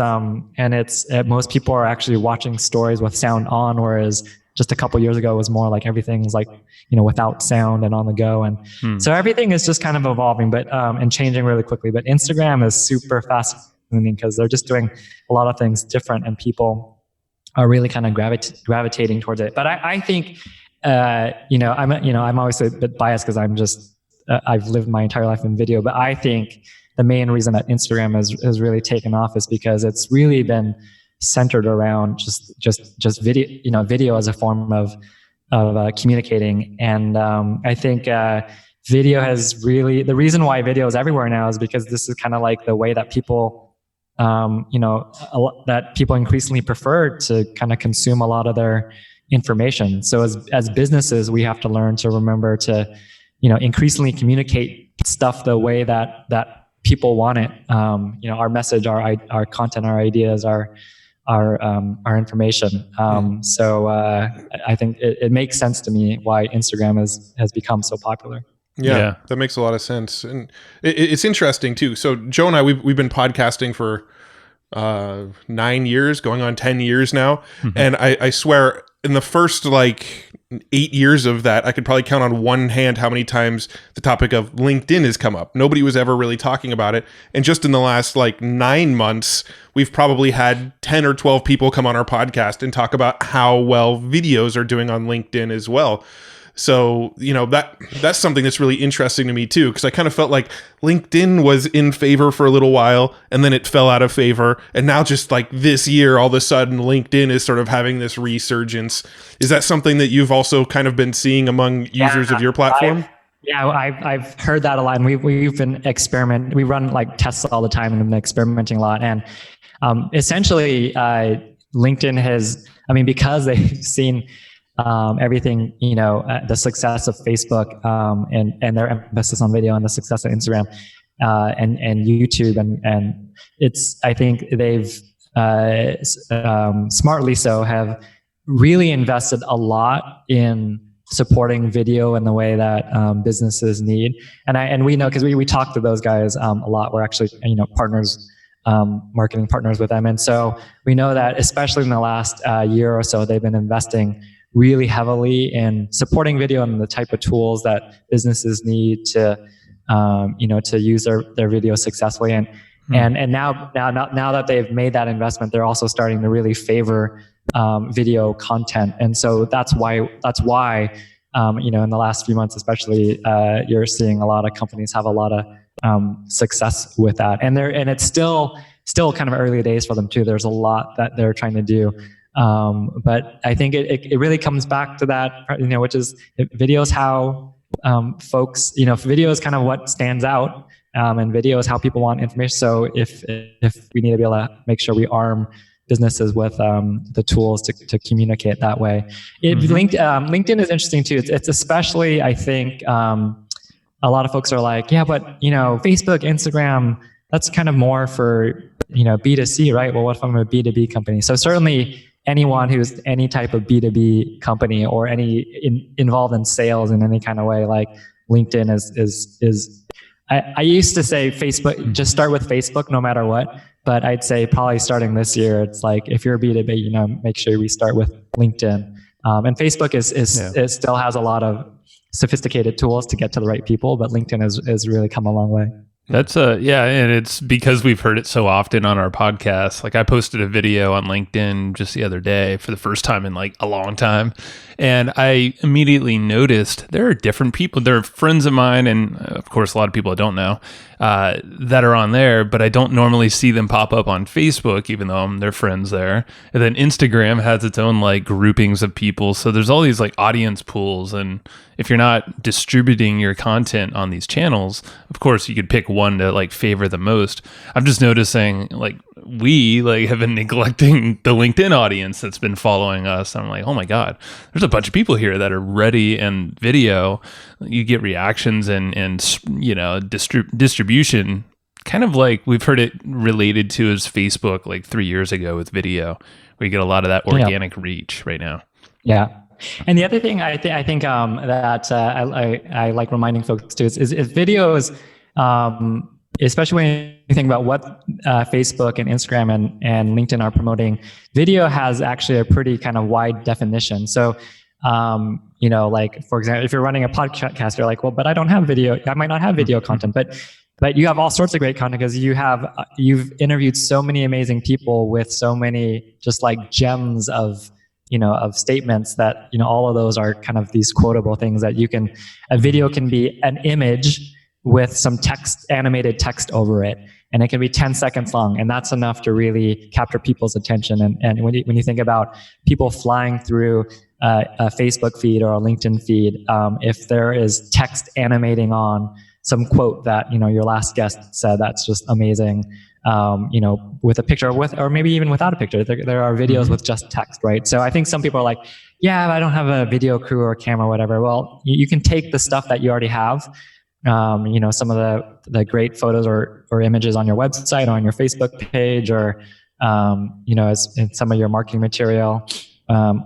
most people are actually watching stories with sound on, whereas just a couple of years ago it was more like everything's like without sound and on the go, and so everything is just kind of evolving, but and changing really quickly. But Instagram is super fast, because they're just doing a lot of things different, and people are really kind of gravitating towards it. But I think, I'm always a bit biased because I'm just, I've lived my entire life in video, but I think the main reason that Instagram has really taken off is because it's really been centered around just video, video as a form of communicating. And I think video has really, the reason why video is everywhere now is because this is kind of like the way that people, that people increasingly prefer to kind of consume a lot of their information. So as businesses, we have to learn to remember to, increasingly communicate stuff the way that people want it. Our message, our content, our ideas, our information. So I think it makes sense to me why Instagram has become so popular.
Yeah, that makes a lot of sense. And it's interesting too. So Joe and I, we've been podcasting for 9 years, going on 10 years now. And I swear in the first 8 years of that, I could probably count on one hand how many times the topic of LinkedIn has come up. Nobody was ever really talking about it. And just in the last 9 months, we've probably had 10 or 12 people come on our podcast and talk about how well videos are doing on LinkedIn as well. So, that's something that's really interesting to me too, because I kind of felt like LinkedIn was in favor for a little while and then it fell out of favor. And now just this year, all of a sudden, LinkedIn is sort of having this resurgence. Is that something that you've also kind of been seeing among users of your platform?
Yeah, I've heard that a lot, and we've been we run like tests all the time and been experimenting a lot. And essentially, LinkedIn has, I mean, because they've seen everything, the success of Facebook and their emphasis on video and the success of Instagram and YouTube, and it's, I think they've smartly so have really invested a lot in supporting video in the way that businesses need. And we know, because we talk to those guys a lot. We're actually partners, marketing partners with them, and so we know that especially in the last year or so, they've been investing really heavily in supporting video and the type of tools that businesses need to to use their video successfully. And now that they've made that investment, they're also starting to really favor video content. And so that's why in the last few months, especially, you're seeing a lot of companies have a lot of success with that. And it's still kind of early days for them too. There's a lot that they're trying to do. But I think it really comes back to that, which is video is how folks, video is kind of what stands out. And video is how people want information. So if we need to be able to make sure we arm businesses with the tools to communicate that way. LinkedIn is interesting too. It's especially, I think, a lot of folks are like, yeah, but Facebook, Instagram, that's kind of more for B2C, right? Well, what if I'm a B2B company? So certainly anyone who's any type of B2B company or involved in sales in any kind of way, like LinkedIn is. I used to say Facebook, just start with Facebook no matter what. But I'd say probably starting this year, it's like if you're B2B, make sure we start with LinkedIn. And Facebook is still has a lot of sophisticated tools to get to the right people, but LinkedIn has really come a long way.
That's and it's because we've heard it so often on our podcast. Like I posted a video on LinkedIn just the other day for the first time in like a long time. And I immediately noticed there are different people. There are friends of mine, and of course, a lot of people I don't know that are on there, but I don't normally see them pop up on Facebook, even though I'm their friends there. And then Instagram has its own like groupings of people. So there's all these like audience pools. And if you're not distributing your content on these channels, of course, you could pick one to like favor the most. I'm just noticing like we like have been neglecting the LinkedIn audience that's been following us. I'm like, oh my God, there's a bunch of people here that are ready, and video, you get reactions and distribution, kind of like we've heard it related to as Facebook like 3 years ago with video, where you get a lot of that organic reach right now.
Yeah. And the other thing I think that I like reminding folks too is videos, especially when you think about what Facebook and Instagram and LinkedIn are promoting, video has actually a pretty kind of wide definition. So, like for example, if you're running a podcast, you're like, well, but I don't have video. I might not have video content, but you have all sorts of great content because you've interviewed so many amazing people with so many just like gems of statements that, all of those are kind of these quotable things that a video can be an image with some text, animated text over it. And it can be 10 seconds long. And that's enough to really capture people's attention. And when you think about people flying through a Facebook feed or a LinkedIn feed, if there is text animating on some quote that, your last guest said, that's just amazing. With a picture or maybe even without a picture, there are videos with just text, right? So I think some people are like, yeah, I don't have a video crew or a camera or whatever. Well, you can take the stuff that you already have, some of the great photos or images on your website or on your Facebook page or, as in some of your marketing material,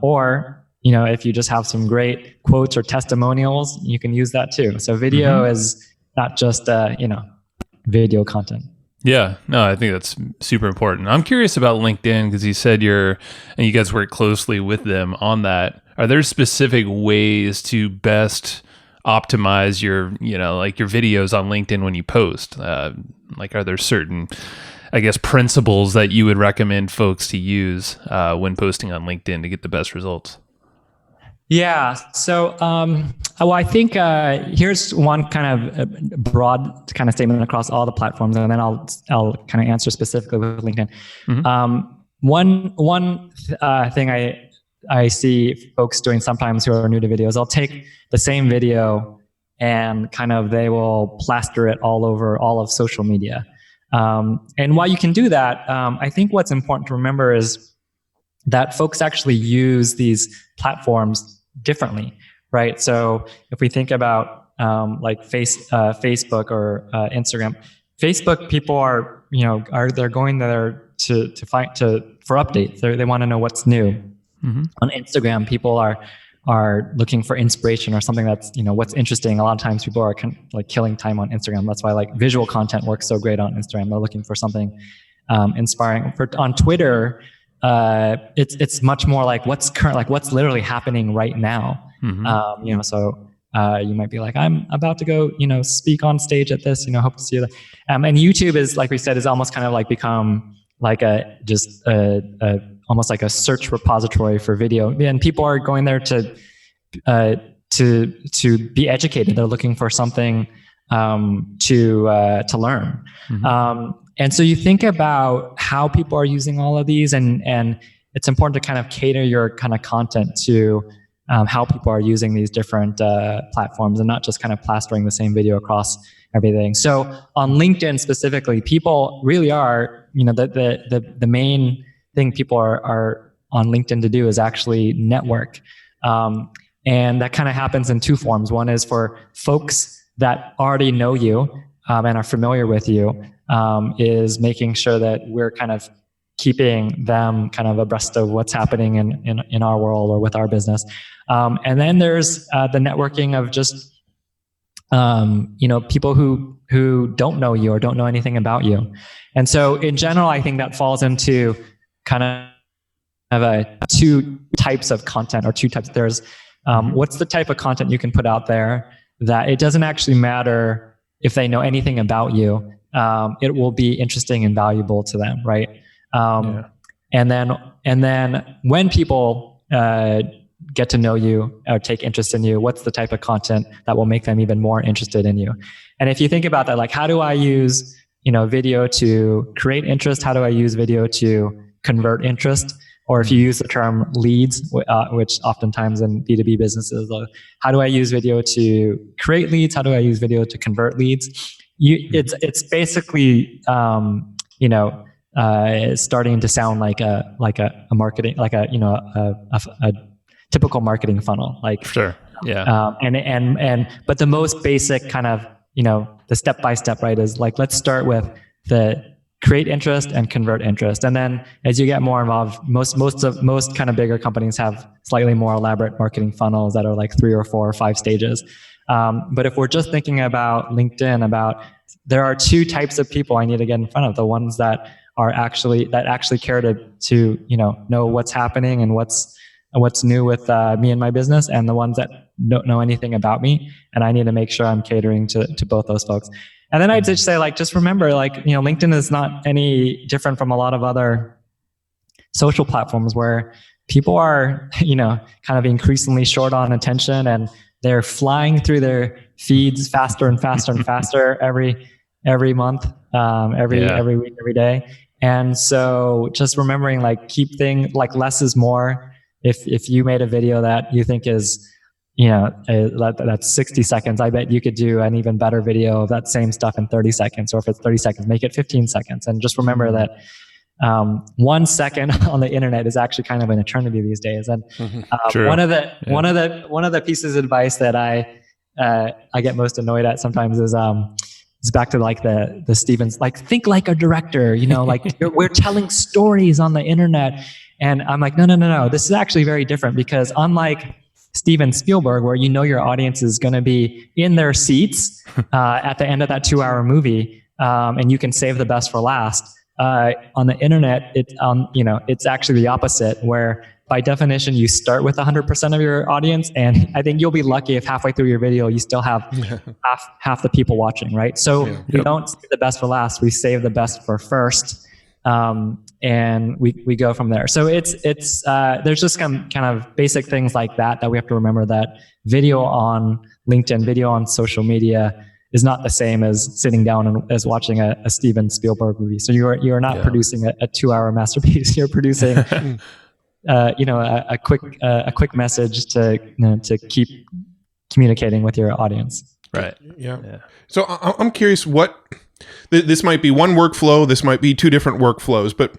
or, if you just have some great quotes or testimonials, you can use that too. So video is not just, video content.
Yeah, no, I think that's super important. I'm curious about LinkedIn because you said you guys work closely with them on that. Are there specific ways to best optimize your videos on LinkedIn when you post? Are there certain, I guess, principles that you would recommend folks to use when posting on LinkedIn to get the best results?
Yeah. So, I think here's one kind of broad kind of statement across all the platforms, and then I'll kind of answer specifically with LinkedIn. One thing I see folks doing sometimes who are new to videos, I'll take the same video and kind of they will plaster it all over all of social media. And while you can do that, I think what's important to remember is that folks actually use these platforms differently, right? So if we think about like Facebook or Instagram, Facebook people are they're going there to for updates. They want to know what's new. Mm-hmm. On Instagram, people are looking for inspiration or something that's what's interesting. A lot of times people are like killing time on Instagram. That's why like visual content works so great on Instagram. They're looking for something inspiring. On Twitter, it's much more like what's current, like what's literally happening right now. Mm-hmm. So you might be like, I'm about to go, speak on stage at this, hope to see you. And YouTube is, like we said, is almost kind of like become like almost like a search repository for video. And people are going there to be educated. They're looking for something to learn. Mm-hmm. And so you think about how people are using all of these, and it's important to kind of cater your kind of content to how people are using these different platforms, and not just kind of plastering the same video across everything. So on LinkedIn specifically, people really are, the main thing people are on LinkedIn to do is actually network. And that kind of happens in two forms. One is for folks that already know you and are familiar with you, is making sure that we're kind of keeping them kind of abreast of what's happening in our world or with our business. And then there's the networking of just people who don't know you or don't know anything about you. And so in general, I think that falls into kind of two types of content, or two types. There's what's the type of content you can put out there that it doesn't actually matter if they know anything about you. It will be interesting and valuable to them, right? And then when people get to know you or take interest in you, what's the type of content that will make them even more interested in you? And if you think about that, like, how do I use video to create interest? How do I use video to convert interest? Or if you use the term leads, which oftentimes in B2B businesses, how do I use video to create leads? How do I use video to convert leads? It's basically starting to sound like a marketing, like a typical marketing funnel. Like,
sure, yeah.
But the most basic kind of the step by step, right, is like, let's start with the create interest and convert interest. And then as you get more involved, most kind of bigger companies have slightly more elaborate marketing funnels that are like 3 or 4 or 5 stages. But if we're just thinking about LinkedIn, there are 2 types of people I need to get in front of: the ones that actually care to know what's happening and what's new with me and my business, and the ones that don't know anything about me. And I need to make sure I'm catering to both those folks. And then I'd just say, like, just remember, like, LinkedIn is not any different from a lot of other social platforms where people are, kind of increasingly short on attention, and they're flying through their feeds faster and faster and faster every month, every week, every day. And so just remembering, like, keep things like less is more. If you made a video that you think is, that's 60 seconds, I bet you could do an even better video of that same stuff in 30 seconds. Or if it's 30 seconds, make it 15 seconds. And just remember that 1 second on the internet is actually kind of an eternity these days. And one of the pieces of advice that I get most annoyed at sometimes is it's back to like the Stevens, like, think like a director, like we're telling stories on the internet. And I'm like, no. This is actually very different, because unlike Steven Spielberg, where your audience is going to be in their seats at the end of that 2-hour movie, and you can save the best for last. On the internet, it's actually the opposite, where by definition you start with 100% of your audience, and I think you'll be lucky if halfway through your video you still have half the people watching, right? So we don't save the best for last; we save the best for first. And we go from there. So it's there's just kind of basic things like that we have to remember, that video on LinkedIn, video on social media is not the same as sitting down and as watching a Steven Spielberg movie. So you're not producing a 2-hour masterpiece. You're producing a quick message to keep communicating with your audience.
Right.
Yeah. So I'm curious this might be one workflow, this might be two different workflows, but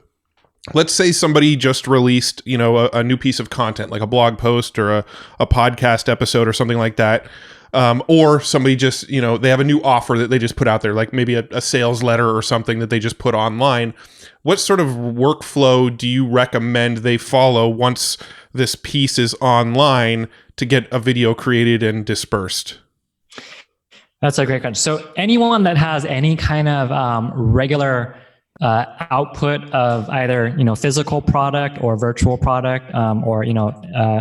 let's say somebody just released, a new piece of content, like a blog post or a podcast episode or something like that. Or somebody just, they have a new offer that they just put out there, like maybe a sales letter or something that they just put online. What sort of workflow do you recommend they follow once this piece is online to get a video created and dispersed?
That's a great question. So anyone that has any kind of regular output of either physical product or virtual product, or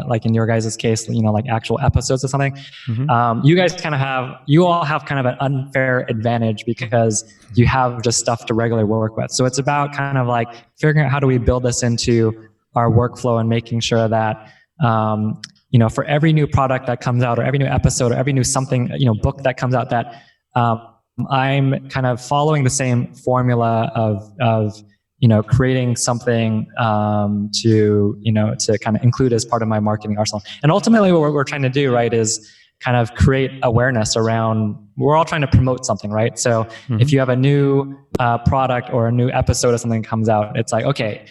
like in your guys' case, like actual episodes or something, you all have kind of an unfair advantage because you have just stuff to regularly work with. So it's about kind of like figuring out how do we build this into our workflow and making sure that for every new product that comes out or every new episode or every new something, book that comes out, that I'm kind of following the same formula of creating something to kind of include as part of my marketing arsenal. And ultimately what we're trying to do, right, is kind of create awareness around, we're all trying to promote something, right? So if you have a new product or a new episode or something comes out, it's like, okay,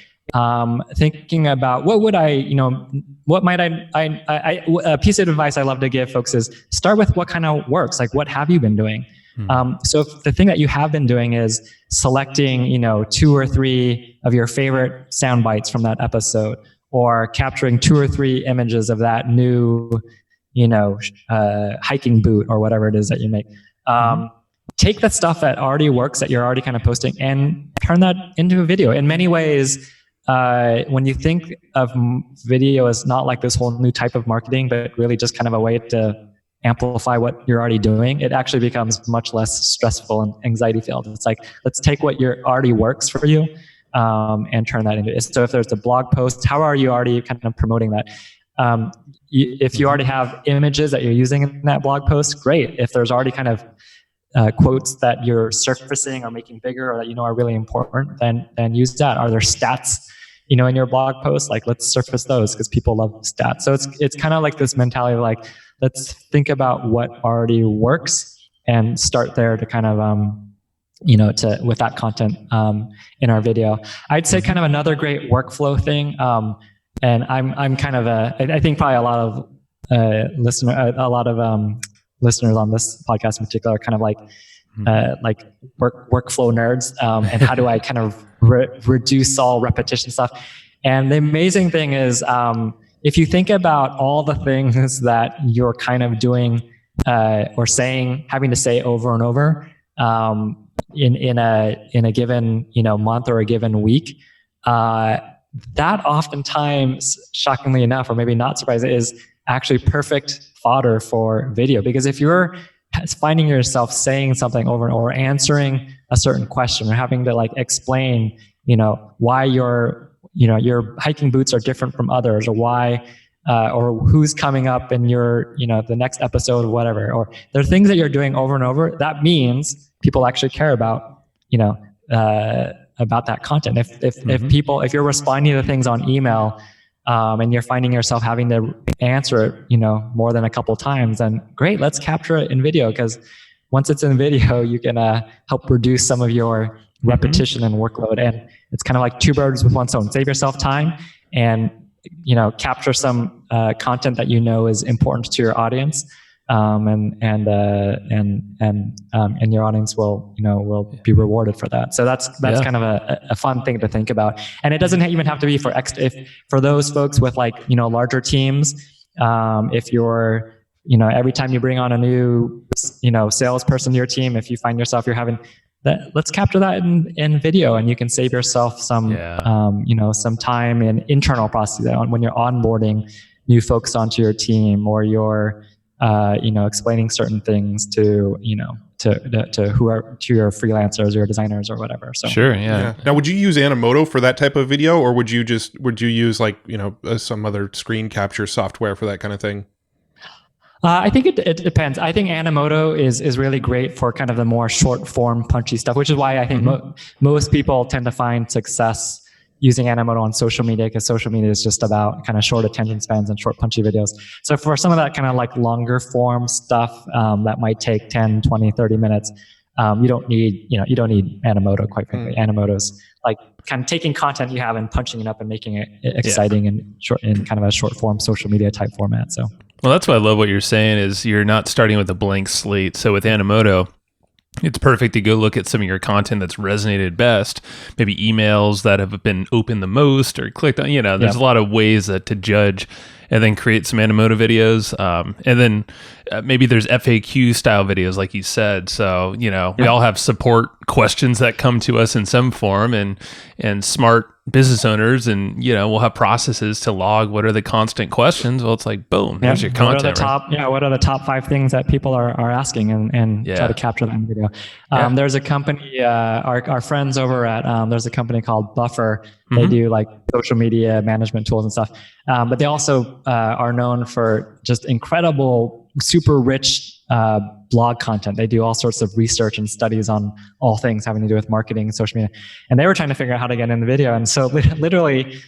thinking about a piece of advice I love to give folks is start with what kind of works, like what have you been doing? So if the thing that you have been doing is selecting, 2 or 3 of your favorite sound bites from that episode, or capturing 2 or 3 images of that new, hiking boot or whatever it is that you make. Take that stuff that already works, that you're already kind of posting, and turn that into a video. In many ways, when you think of video as not like this whole new type of marketing, but really just kind of a way to amplify what you're already doing, it actually becomes much less stressful and anxiety filled. It's like, let's take what already works for you and turn that into it. So if there's a blog post, how are you already kind of promoting that? If you already have images that you're using in that blog post, great. If there's already kind of quotes that you're surfacing or making bigger or that are really important, then use that. Are there stats in your blog post? Like, let's surface those because people love stats. So it's kind of like this mentality of like, let's think about what already works and start there to kind of with that content in our video. I'd say kind of another great workflow thing, and I'm kind of I think probably a lot of listeners on this podcast in particular are kind of like workflow nerds, and how do I kind of reduce all repetition stuff. And the amazing thing is, if you think about all the things that you're kind of doing or having to say over and over in a given month or a given week, that oftentimes, shockingly enough, or maybe not surprising, is actually perfect fodder for video. Because if you're finding yourself saying something over and over, answering a certain question, or having to like explain, why your hiking boots are different from others, or why, or who's coming up in your, the next episode or whatever, or there are things that you're doing over and over, that means people actually care about, about that content. If you're responding to things on email, and you're finding yourself having to answer it, more than a couple times, then great, let's capture it in video, because once it's in video, you can help reduce some of your repetition and workload. And it's kind of like 2 birds with 1 stone. Save yourself time and capture some content that is important to your audience, and your audience will be rewarded for that. So that's kind of a fun thing to think about. And it doesn't even have to be for those folks with larger teams. If you're every time you bring on a new salesperson to your team, if you find yourself you're having that, let's capture that in video, and you can save yourself some some time in internal processes when you're onboarding new folks onto your team, or you're explaining certain things to your freelancers or designers or whatever. So
sure, yeah.
Now, would you use Animoto for that type of video, or would you use some other screen capture software for that kind of thing?
I think it depends. I think Animoto is really great for kind of the more short form, punchy stuff, which is why I think most people tend to find success using Animoto on social media, because social media is just about kind of short attention spans and short punchy videos. So for some of that kind of like longer form stuff that might take 10, 20, 30 minutes, you don't need Animoto, quite frankly. Animoto's like kind of taking content you have and punching it up and making it exciting and short in kind of a short form social media type format. So,
well, that's why I love what you're saying is you're not starting with a blank slate. So with Animoto, it's perfect to go look at some of your content that's resonated best, maybe emails that have been opened the most or clicked on, there's a lot of ways to judge, and then create some Animoto videos. And then maybe there's FAQ style videos, like you said. So, we all have support questions that come to us in some form, and smart business owners, and we'll have processes to log what are the constant questions. Well, it's like, boom, there's your content.
What are the top 5 things that people are asking, and try to capture that in video. There's a company, our friends over at, there's a company called Buffer. They do like social media management tools and stuff. But they also are known for just incredible, super rich blog content. They do all sorts of research and studies on all things having to do with marketing and social media. And they were trying to figure out how to get in the video. And so literally,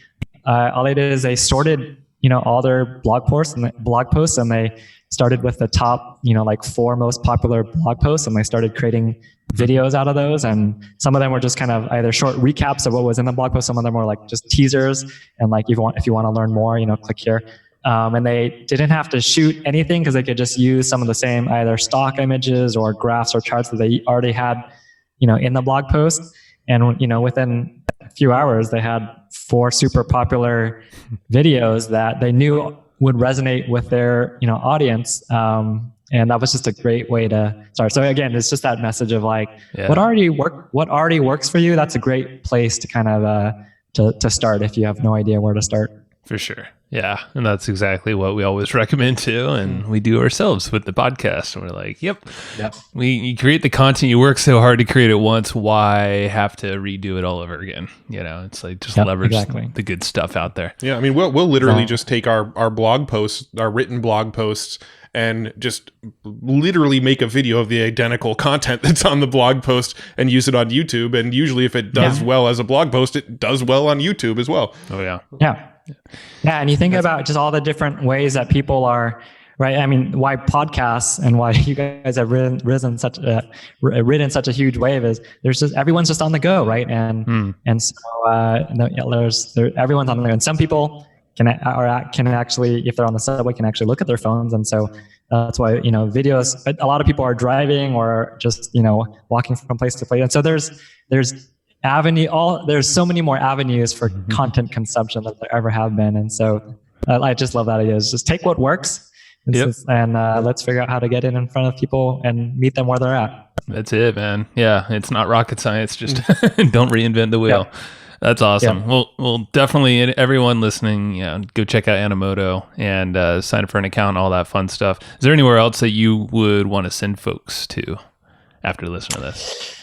all they did is they sorted, all their blog posts, and they started with the top, like 4 most popular blog posts, and they started creating videos out of those. And some of them were just kind of either short recaps of what was in the blog post. Some of them were like just teasers. And like, if you want to learn more, click here. And they didn't have to shoot anything, because they could just use some of the same either stock images or graphs or charts that they already had, in the blog post. And, within a few hours, they had 4 super popular videos that they knew would resonate with their, audience. And that was just a great way to start. So again, it's just that message of like, what already works for you. That's a great place to kind of, to start if you have no idea where to start.
For sure. Yeah. And that's exactly what we always recommend too. And we do ourselves with the podcast. And we're like, you create the content, you work so hard to create it once. Why have to redo it all over again? It's like just leverage the good stuff out there.
Yeah. I mean, we'll literally just take our blog posts, our written blog posts, and just literally make a video of the identical content that's on the blog post and use it on YouTube. And usually if it does well as a blog post, it does well on YouTube as well.
Oh yeah.
Yeah, and you think about just all the different ways that people are, right? I mean, why podcasts and why you guys have ridden such a huge wave is everyone's just on the go, right? And so everyone's on the go, and some people can actually, if they're on the subway, can actually look at their phones, and so that's why videos. A lot of people are driving or just walking from place to place, and so there's so many more avenues for content consumption than there ever have been. And so I just love that idea. Is just take what works and let's figure out how to get it in front of people and meet them where they're at.
That's it, man. Yeah. It's not rocket science. Just don't reinvent the wheel. Yeah. That's awesome. Yeah. Well, definitely everyone listening, go check out Animoto and sign up for an account, all that fun stuff. Is there anywhere else that you would want to send folks to after listening to this?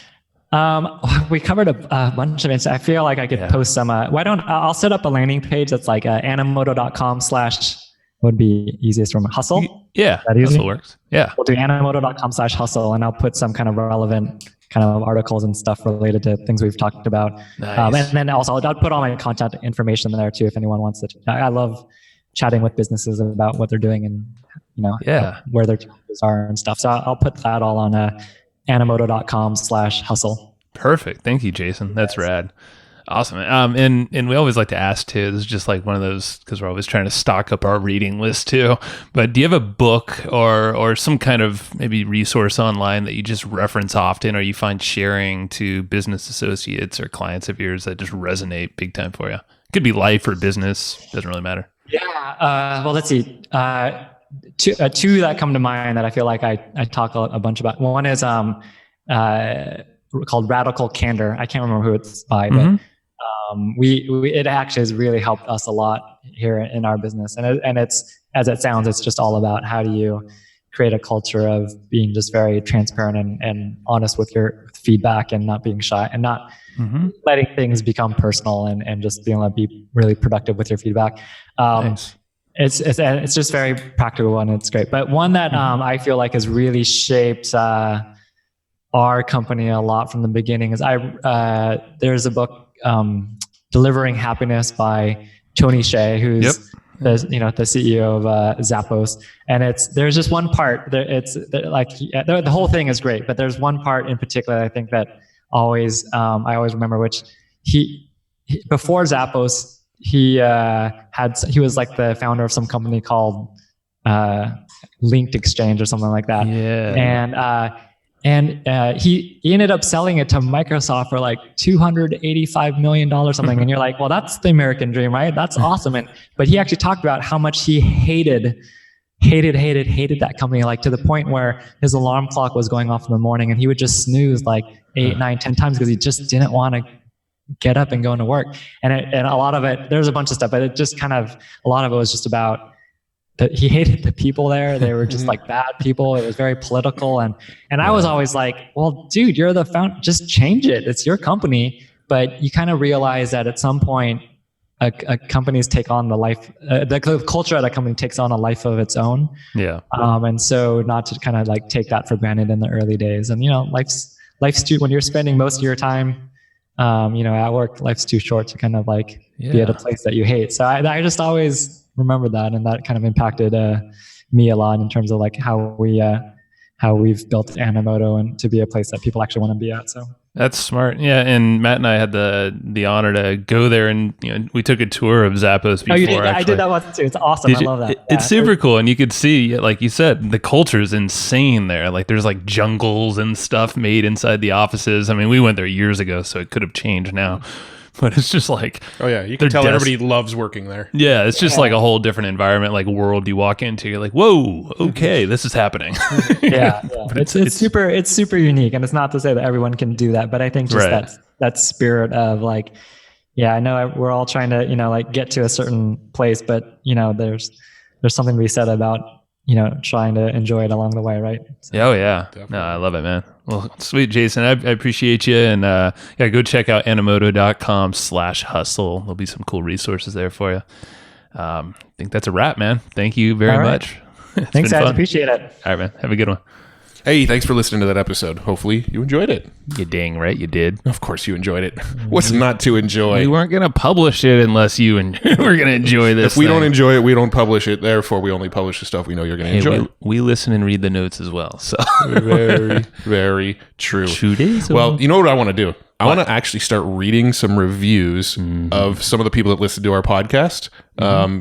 We covered a bunch of it. I feel like I could post some. I'll set up a landing page that's like animoto.com/ would be easiest from hustle.
Yeah, that hustle works. Yeah,
we'll do animoto.com/ hustle, and I'll put some kind of relevant kind of articles and stuff related to things we've talked about. Nice. And then also I'll put all my contact information there too if anyone wants to. I love chatting with businesses about what they're doing and where their challenges are and stuff. So I'll put that all on animoto.com/ hustle.
Perfect. Thank you, Jason. That's rad. Awesome. And we always like to ask too, this is just like one of those, because we're always trying to stock up our reading list too, but do you have a book or some kind of maybe resource online that you just reference often, or you find sharing to business associates or clients of yours that just resonate big time for you? Could be life or business, doesn't really matter.
Yeah. Well, let's see. Two that come to mind that I feel like I talk a bunch about. One is called Radical Candor. I can't remember who it's by, but it actually has really helped us a lot here in our business. And it's, as it sounds, it's just all about how do you create a culture of being just very transparent and honest with your feedback and not being shy and not letting things become personal and just being able to be really productive with your feedback. Nice. It's just very practical and it's great. But one that I feel like has really shaped our company a lot from the beginning is there's a book Delivering Happiness by Tony Hsiao, who's the CEO of Zappos. And there's just one part there. The whole thing is great, but there's one part in particular I think that I always remember, which he before Zappos, he was like the founder of some company called Linked Exchange or something like that.
Yeah.
And he ended up selling it to Microsoft for like $285 million something. And you're like, well, that's the American dream, right? That's awesome. But he actually talked about how much he hated that company, like to the point where his alarm clock was going off in the morning and he would just snooze like 8, 9, 10 times because he just didn't want to get up and go into work. And a lot of it, there's a bunch of stuff, but it just kind of, a lot of it was just about that he hated the people there. They were just like bad people. It was very political. And I was always like, well, dude, you're the founder, just change it. It's your company. But you kind of realize that at some point, a company's take on the life, the culture at a company takes on a life of its own.
Yeah.
And so not to kind of like take that for granted in the early days. And, life's too, when you're spending most of your time, at work, life's too short to kind of like be at a place that you hate. So I just always remember that, and that kind of impacted me a lot in terms of like how we've built Animoto and to be a place that people actually want to be at. So
that's smart. Yeah. And Matt and I had the honor to go there, and we took a tour of Zappos before.
Oh, you did? I did that once too. It's awesome. I love that.
It's super cool. And you could see, like you said, the culture is insane there. Like there's like jungles and stuff made inside the offices. I mean, we went there years ago, so it could have changed now. But it's just like,
oh yeah, you can tell everybody loves working there.
Yeah, it's just like a whole different environment, like world you walk into. You're like, whoa, okay, this is happening.
yeah. But it's super unique, and it's not to say that everyone can do that, but I think just that spirit of like, I know we're all trying to like get to a certain place, but there's something to be said about trying to enjoy it along the way, right? So.
Oh yeah, definitely. No, I love it, man. Well, sweet, Jason. I appreciate you, and go check out animoto.com/hustle. There'll be some cool resources there for you. I think that's a wrap, man. Thank you very much.
Thanks, guys. Appreciate it.
All right, man. Have a good one.
Hey, thanks for listening to that episode. Hopefully you enjoyed it.
You dang right you did.
Of course you enjoyed it. What's not to enjoy?
We weren't going to publish it unless you and we're going to enjoy this.
If we don't enjoy it, we don't publish it. Therefore, we only publish the stuff we know you're going to enjoy.
We listen and read the notes as well. So
very, very true.
2 days.
Well, you know what I want to do? I want to actually start reading some reviews of some of the people that listen to our podcast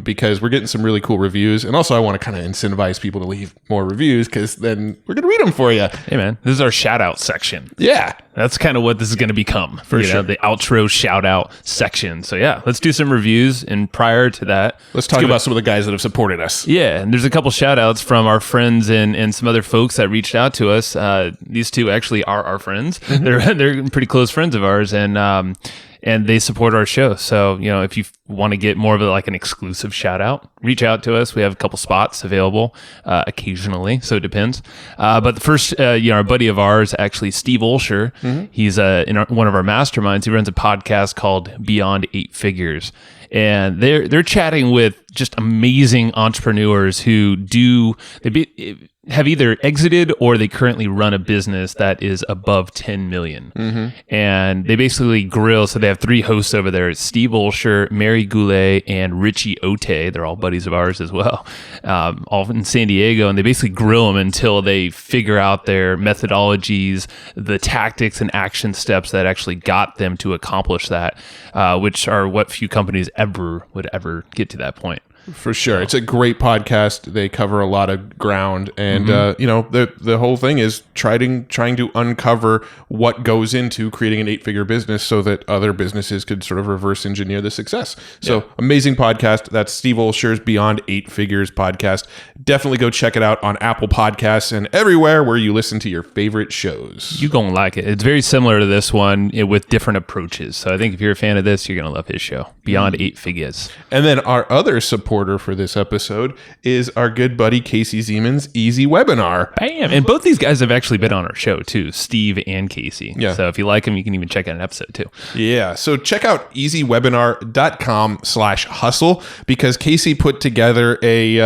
because we're getting some really cool reviews. And also I want to kind of incentivize people to leave more reviews because then we're going to read them for you.
Hey, man, this is our shout out section.
Yeah.
That's kind of what this is going to become.
For sure.
The outro shout out section. So yeah, let's do some reviews. And prior to that,
let's talk about some of the guys that have supported us.
Yeah. And there's a couple shout outs from our friends and some other folks that reached out to us. These two actually are our friends. They're pretty close friends of ours, and they support our show. So, if you want to get more of an exclusive shout out, reach out to us. We have a couple spots available occasionally, so it depends. But the first, our buddy of ours, actually Steve Olsher, he's in one of our masterminds. He runs a podcast called Beyond 8 Figures. And they're chatting with just amazing entrepreneurs who have either exited or they currently run a business that is above 10 million. And they basically grill. So they have 3 hosts over there. It's Steve Olsher, Mary Goulet, and Richie Ote. They're all buddies of ours as well, all in San Diego. And they basically grill them until they figure out their methodologies, the tactics and action steps that actually got them to accomplish that, which are what few companies would ever get to that point.
For sure. It's a great podcast. They cover a lot of ground. And, the whole thing is trying to uncover what goes into creating an 8-figure business so that other businesses could sort of reverse engineer the success. So amazing podcast. That's Steve Olsher's Beyond 8 Figures podcast. Definitely go check it out on Apple Podcasts and everywhere where you listen to your favorite shows.
You're going to like it. It's very similar to this one with different approaches. So I think if you're a fan of this, you're going to love his show, Beyond 8 Figures.
And then our other support supporter for this episode is our good buddy Casey Zeman's Easy Webinar.
Bam! And both these guys have actually been on our show too, Steve and Casey.
Yeah.
So if you like them, you can even check out an episode too.
Yeah. So check out easywebinar.com/hustle because Casey put together a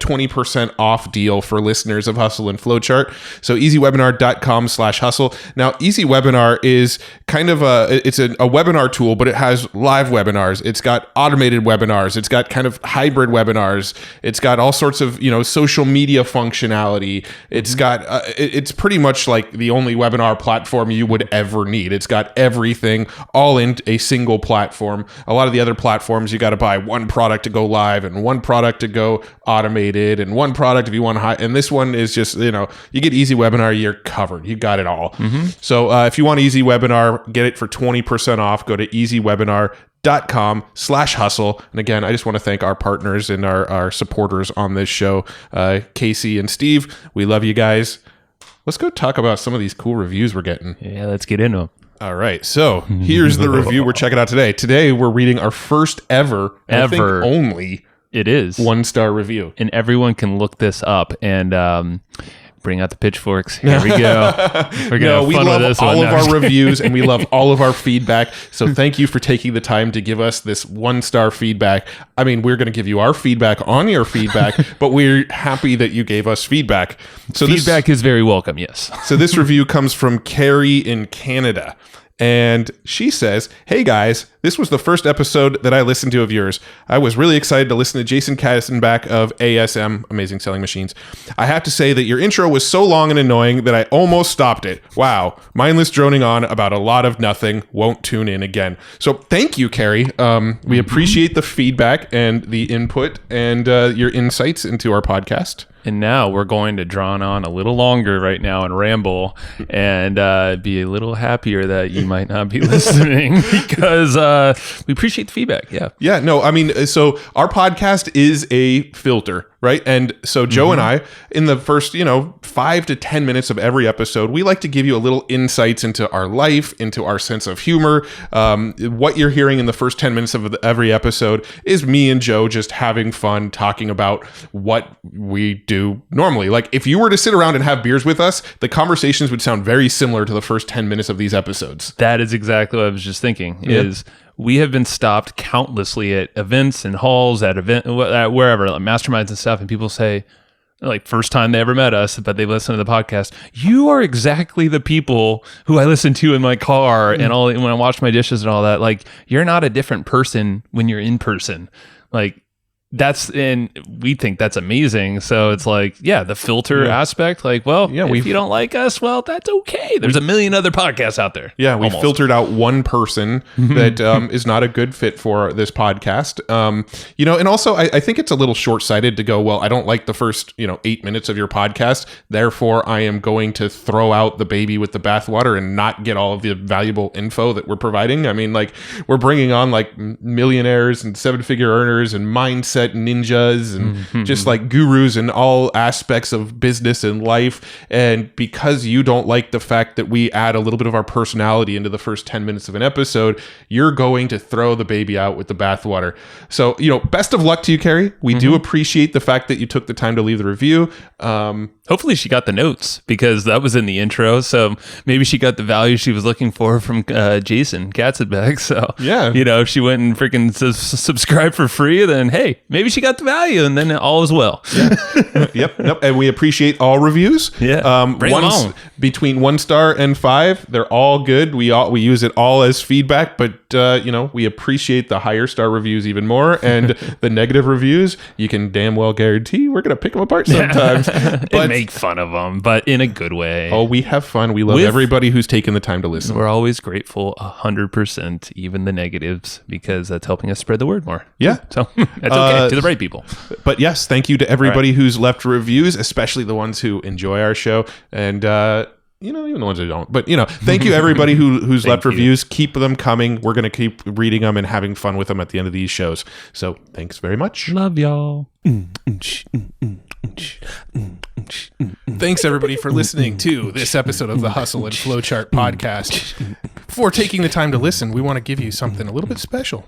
20% off deal for listeners of Hustle and Flowchart. So easywebinar.com/hustle. Now, Easy Webinar is kind of a webinar tool, but it has live webinars. It's got automated webinars. It's got kind of hybrid webinars. It's got all sorts of, social media functionality. It's got, it's pretty much like the only webinar platform you would ever need. It's got everything all in a single platform. A lot of the other platforms, you got to buy one product to go live and one product to go automated and one product if you want to, and this one is just, you get Easy Webinar, you're covered. You got it all. So if you want Easy Webinar, get it for 20% off. Go to easywebinar.com/hustle. And again, I just want to thank our partners and our supporters on this show, Casey and Steve. We love you guys. Let's go talk about some of these cool reviews we're getting.
Yeah, let's get into them.
All right. So here's the review we're checking out today. Today, we're reading our first ever, I think only
it is
1-star review.
And everyone can look this up and bring out the pitchforks. Here we go. We're gonna
we love all of our reviews and we love all of our feedback. So thank you for taking the time to give us this 1-star feedback. I mean, we're going to give you our feedback on your feedback, but we're happy that you gave us feedback. So
feedback is very welcome. Yes.
So this review comes from Carrie in Canada. And she says, "Hey guys, this was the first episode that I listened to of yours. I was really excited to listen to Jason Katzenbach of ASM, Amazing Selling Machines. I have to say that your intro was so long and annoying that I almost stopped it. Wow, mindless droning on about a lot of nothing. Won't tune in again." So thank you, Carrie. We appreciate the feedback and the input and your insights into our podcast.
And now we're going to drone on a little longer right now and ramble and be a little happier that you might not be listening because we appreciate the feedback. Yeah.
Yeah. No, I mean, so our podcast is a filter, right? And so Joe and I, in the first, 5 to 10 minutes of every episode, we like to give you a little insights into our life, into our sense of humor. What you're hearing in the first 10 minutes of every episode is me and Joe just having fun talking about what we do normally. Like if you were to sit around and have beers with us, the conversations would sound very similar to the first 10 minutes of these episodes.
That is exactly what I was just thinking is we have been stopped countlessly at events and halls, at wherever, like masterminds and stuff. And people say, like, first time they ever met us, but they listen to the podcast, you are exactly the people who I listen to in my car and all when I wash my dishes and all that. Like, you're not a different person when you're in person. Like, and we think that's amazing. So it's like, the filter aspect, like, well, if you don't like us, well, that's okay. There's a million other podcasts out there.
Yeah, we filtered out one person that is not a good fit for this podcast. And also I think it's a little short-sighted to go, well, I don't like the first, 8 minutes of your podcast. Therefore, I am going to throw out the baby with the bathwater and not get all of the valuable info that we're providing. I mean, like, we're bringing on like millionaires and 7-figure earners and mindset ninjas and just like gurus in all aspects of business and life. And because you don't like the fact that we add a little bit of our personality into the first 10 minutes of an episode, you're going to throw the baby out with the bathwater. So, best of luck to you, Carrie. We do appreciate the fact that you took the time to leave the review.
Hopefully she got the notes because that was in the intro. So maybe she got the value she was looking for from Jason Katzenbach. So, if she went and freaking subscribed for free, then hey, maybe she got the value and then all is well.
Yep. And we appreciate all reviews.
Yeah. Bring them on.
Between 1 star and 5, they're all good. We use it all as feedback, but we appreciate the higher star reviews even more. And the negative reviews, you can damn well guarantee we're going to pick them apart sometimes.
But make fun of them, but in a good way.
Oh, we have fun. We love everybody who's taken the time to listen.
We're always grateful 100%, even the negatives, because that's helping us spread the word more.
Yeah.
So that's okay to the right people.
But yes, thank you to everybody who's left reviews, especially the ones who enjoy our show. And, even the ones who don't. But, thank you everybody who's left reviews. Keep them coming. We're going to keep reading them and having fun with them at the end of these shows. So thanks very much.
Love y'all.
Thanks everybody for listening to this episode of the Hustle and Flowchart podcast. Before taking the time to listen, we want to give you something a little bit special.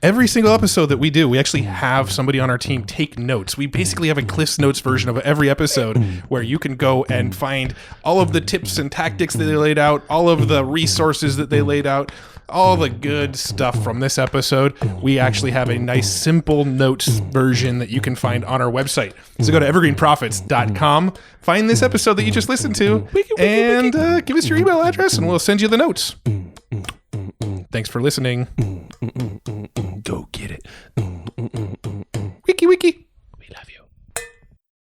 every single episode that we do, we actually have somebody on our team take notes. We basically have a Cliff's Notes version of every episode where you can go and find all of the tips and tactics that they laid out, all of the resources that they laid out, all the good stuff from this episode. We actually have a nice simple notes version that you can find on our website. So go to evergreenprofits.com, find this episode that you just listened to, and give us your email address and we'll send you the notes. Thanks for listening.
Go get it.
Wiki.